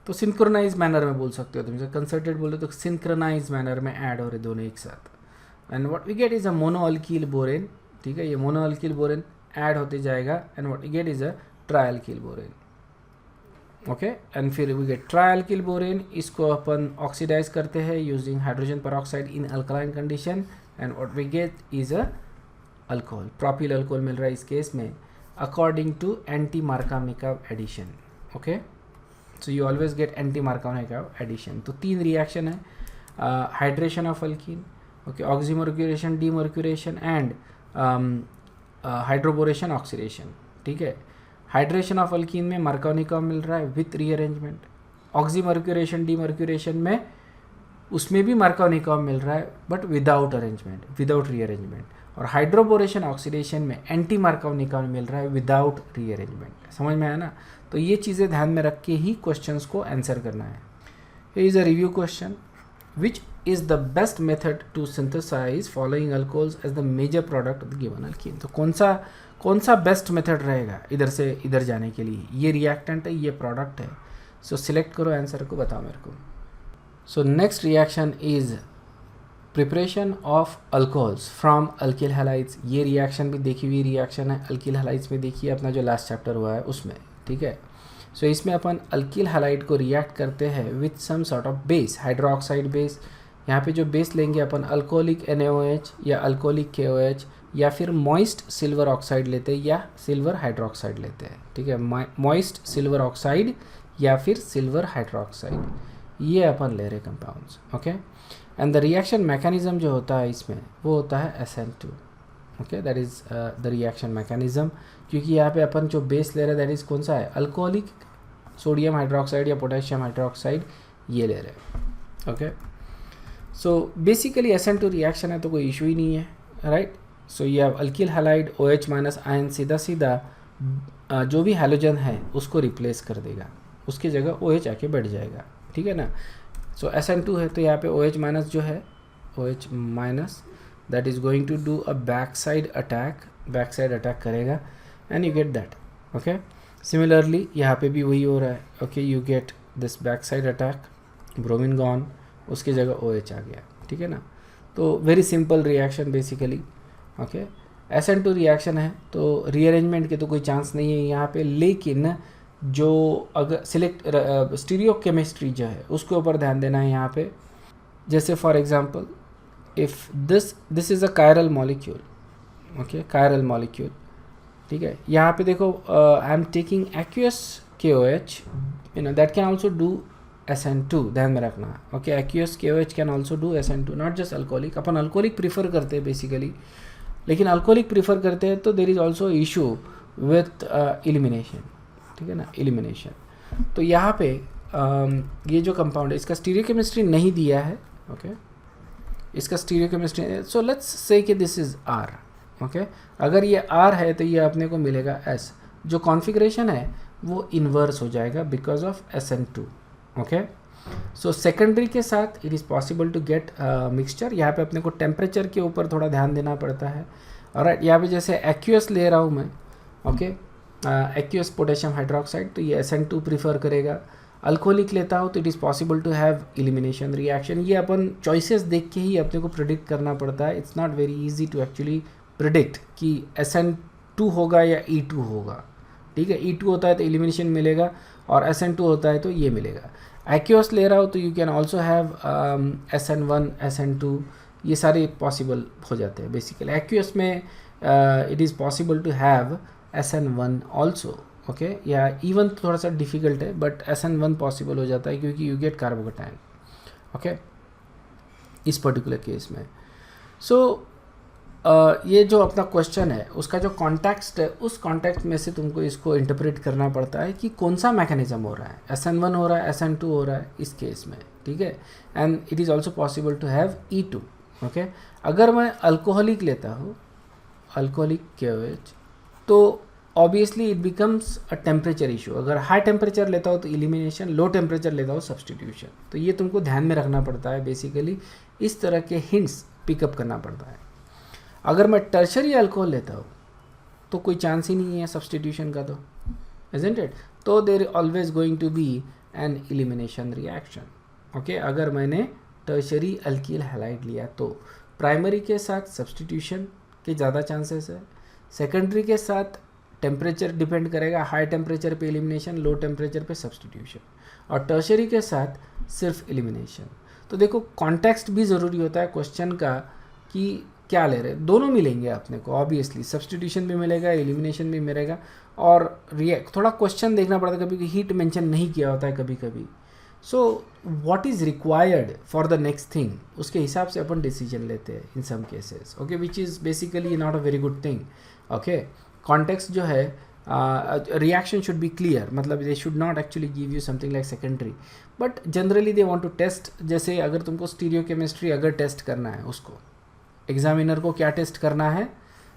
तो सिंक्रोनाइज मैनर में बोल सकते हो तुम, जैसे कंसर्टेड बोले तो सिंक्रोनाइज मैनर में ऐड हो रहे दोनों एक साथ। And what we get is a monoalkyl borane, ठीक है। ये मोनोअल्कील बोरेन ऐड होते जाएगा and what we get is a trialkyl borane okay. And फिर वी गेट ट्रायल्कील बोरेन, इसको अपन ऑक्सीडाइज करते हैं using hydrogen peroxide in alkaline condition and what we get is a alcohol, propyl alcohol मिल रहा है इस केस में, according to anti Markovnikov addition okay. So you always get anti Markovnikov addition. तो 3 रिएक्शन है, hydration of alkene okay, oxymercuration, demercuration and hydroboration oxidation, ठीक है। Hydration of alkene में मार्कोवनिकॉव मिल रहा है विथ रीअरेंजमेंट, ऑक्सीमर्क्यूरेशन डीमर्क्यूरेशन में उसमें भी मार्कोवनिकॉव मिल रहा है but without arrangement, without rearrangement, और हाइड्रोबोरेशन ऑक्सीडेशन में एंटी मार्कोवनिकॉव मिल रहा है विदाउट रीअरेंजमेंट। समझ में आया ना। तो ये चीज़ें ध्यान में रख के ही क्वेश्चंस को आंसर करना है। Here is a review question, which is the best method to synthesize following alcohols as the major product of the given alkene. तो कौन सा बेस्ट मेथड रहेगा इधर से इधर जाने के लिए, ये रिएक्टेंट है ये प्रोडक्ट है। सो सिलेक्ट करो आंसर को, बताओ मेरे को। So next reaction is preparation of alcohols from alkyl halides. ये रिएक्शन भी देखी हुई रिएक्शन है, अल्किल हैलाइड्स में देखिए अपना जो लास्ट चैप्टर हुआ है उसमें, ठीक है। सो इसमें अपन अल्किल हैलाइड को रिएक्ट करते हैं with some sort of base, hydroxide base. यहाँ पे जो बेस लेंगे अपन अल्कोहलिक NaOH या अल्कोहलिक KOH या फिर मॉइस्ट सिल्वर ऑक्साइड लेते हैं या सिल्वर हाइड्रोक्साइड लेते हैं, ठीक है। मॉइस्ट सिल्वर ऑक्साइड या फिर सिल्वर हाइड्रोक्साइड, ये अपन ले रहे compounds okay. And the reaction mechanism जो होता है इसमें वो होता है SN2 okay, that is the reaction mechanism. क्योंकि यहाँ पे अपन जो बेस ले रहे हैं दैट इज़ कौन सा है, अल्कोहलिक सोडियम हाइड्रोक्साइड या पोटेशियम हाइड्रोक्साइड, ये ले रहे हैं okay. So basically SN2 reaction है तो कोई इशू ही नहीं है, राइट। सो ये अब alkyl halide OH minus ion सीधा जो भी हैलोजन है उसको रिप्लेस कर देगा, उसकी जगह OH आके बैठ जाएगा, ठीक है ना। सो SN2 है तो यहाँ पे OH माइनस जो है, OH minus that is going to do a back side attack करेगा and you get that okay. Similarly यहाँ पे भी वही हो रहा है okay, you get this back side attack, bromine gone, उसकी जगह OH आ गया, ठीक है ना। तो very simple reaction basically okay. SN2 reaction है तो रीअरेंजमेंट के तो कोई चांस नहीं है यहाँ पे, लेकिन जो अगर सिलेक्ट स्टीरियो केमिस्ट्री जो है उसके ऊपर ध्यान देना है यहाँ पे। जैसे for example if this is a chiral molecule okay, chiral molecule, ठीक है। यहाँ पे देखो I am taking aqueous KOH, you know that can also do SN2, ध्यान में रखना ओके। Aqueous KOH can also do SN2, not just alcoholic. अपन अल्कोहलिक प्रीफर करते हैं बेसिकली, लेकिन अल्कोहलिक प्रीफर करते हैं तो there is also issue with elimination, ठीक है ना, एलिमिनेशन। तो यहाँ पे ये जो कंपाउंड है इसका स्टीरियोकेमिस्ट्री नहीं दिया है ओके, इसका स्टीरियोकेमिस्ट्री। सो लेट्स से कि दिस इज़ R ओके। अगर ये R है तो ये अपने को मिलेगा S। जो कॉन्फ़िगरेशन है वो इन्वर्स हो जाएगा because of SN2. Okay, so secondary के साथ it is possible to get mixture. यहाँ पे अपने को टेम्परेचर के ऊपर थोड़ा ध्यान देना पड़ता है. और यहाँ पे जैसे एक्यूएस ले रहा हूँ मैं, ओके, एक्यूएस पोटेशियम हाइड्रोक्साइड, तो ये SN2 प्रीफर करेगा. अल्कोहलिक लेता हूँ तो it is possible to have elimination reaction. ये अपन चॉइसेस देख के ही अपने को प्रिडिक्ट करना पड़ता है. It's not very easy to actually predict कि SN2 होगा या E2 होगा. ठीक है, E2 होता है तो एलिमिनेशन मिलेगा और SN2 होता है तो ये मिलेगा. एक्यूएस ले रहा हो तो you can also have SN1, SN2, ये सारे पॉसिबल हो जाते हैं. बेसिकली एक्यूएस में it is possible to have SN1 also. Okay, या इवन थोड़ा सा डिफिकल्ट है बट SN1 पॉसिबल हो जाता है क्योंकि यू गेट कार्बोकेटाइन. ओके, इस पर्टिकुलर केस में. सो ये जो अपना क्वेश्चन है उसका जो कॉन्टेक्स्ट है, उस कॉन्टेक्स्ट में से तुमको इसको इंटरप्रेट करना पड़ता है कि कौन सा मैकेनिज्म हो रहा है. SN1 हो रहा है, SN2 हो रहा है इस केस में. ठीक है, and it is also possible to have E2. Okay, अगर मैं अल्कोहलिक लेता हूँ, अल्कोहलिक KOH, तो obviously it becomes a temperature issue. अगर हाई टेम्परेचर लेता हो तो एलिमिनेशन, लो टेम्परेचर लेता हो सब्सटीट्यूशन. तो ये तुमको ध्यान में रखना पड़ता है. बेसिकली इस तरह के हिंट्स पिकअप करना पड़ता है. अगर मैं टर्शरी अल्कोहल लेता हूँ तो कोई चांस ही नहीं है सब्सटीट्यूशन का, तो इजंट इट. तो there always going to be an elimination reaction. Okay, अगर मैंने टर्शरी अल्कील हैलाइड लिया तो प्राइमरी के साथ सब्सटीट्यूशन के ज़्यादा चांसेस है. सेकेंडरी के साथ टेम्परेचर डिपेंड करेगा, हाई टेम्परेचर पे एलिमिनेशन, लो टेम्परेचर पे सब्सटीट्यूशन. और टर्शरी के साथ सिर्फ एलिमिनेशन. तो देखो कॉन्टेक्स्ट भी ज़रूरी होता है क्वेश्चन का कि क्या ले रहे हैं. दोनों मिलेंगे अपने को ऑब्वियसली, सब्सटीट्यूशन भी मिलेगा, एलिमिनेशन भी मिलेगा. और रिएक्ट थोड़ा क्वेश्चन देखना पड़ता है, कभी हीट मेंशन नहीं किया होता है कभी कभी. So what is required for the next thing, उसके हिसाब से अपन डिसीजन लेते हैं in some cases. Okay, which is basically not a very good thing. Okay, context जो है, रिएक्शन शुड बी क्लियर, मतलब they should not actually give you something like secondary, but generally they want to test. जैसे अगर तुमको stereo chemistry अगर test करना है, उसको एग्जामिनर को क्या टेस्ट करना है,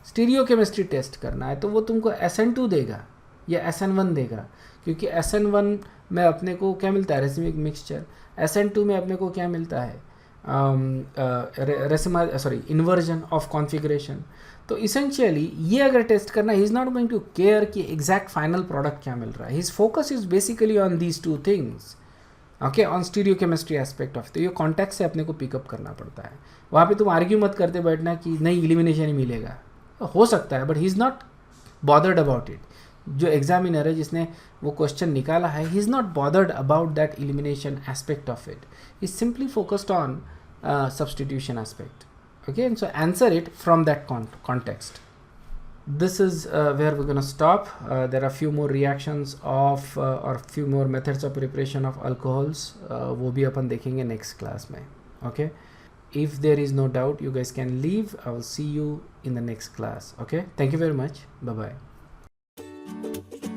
स्टीरियो केमिस्ट्री टेस्ट करना है, तो वो तुमको SN2 देगा या SN1 देगा. क्योंकि SN1 में अपने को क्या मिलता है, रेसिमिक मिक्सचर. SN2 में अपने को क्या मिलता है, इन्वर्जन ऑफ कॉन्फ़िगरेशन. तो इसेंशियली ये अगर टेस्ट करना, he is not going to care कि एग्जैक्ट फाइनल प्रोडक्ट क्या मिल रहा है. His focus is basically on these two things. Okay, on stereo chemistry aspect of. तो ये कॉन्टेक्स्ट से अपने को पिकअप करना पड़ता है. वहाँ पे तुम आर्ग्यू मत करते बैठना कि नहीं एलिमिनेशन ही मिलेगा. हो सकता है but he is not bothered about it. जो एग्जामिनर है जिसने वो क्वेश्चन निकाला है, ही is not bothered about that elimination aspect of it. He is simply focused on substitution aspect. Okay, and so answer it from that context. This is where we're going to stop. There are few more reactions of or few more methods of preparation of alcohols. वो भी अपन देखेंगे next class में. Okay, if there is no doubt you guys can leave. I will see you in the next class. Okay, thank you very much. Bye bye.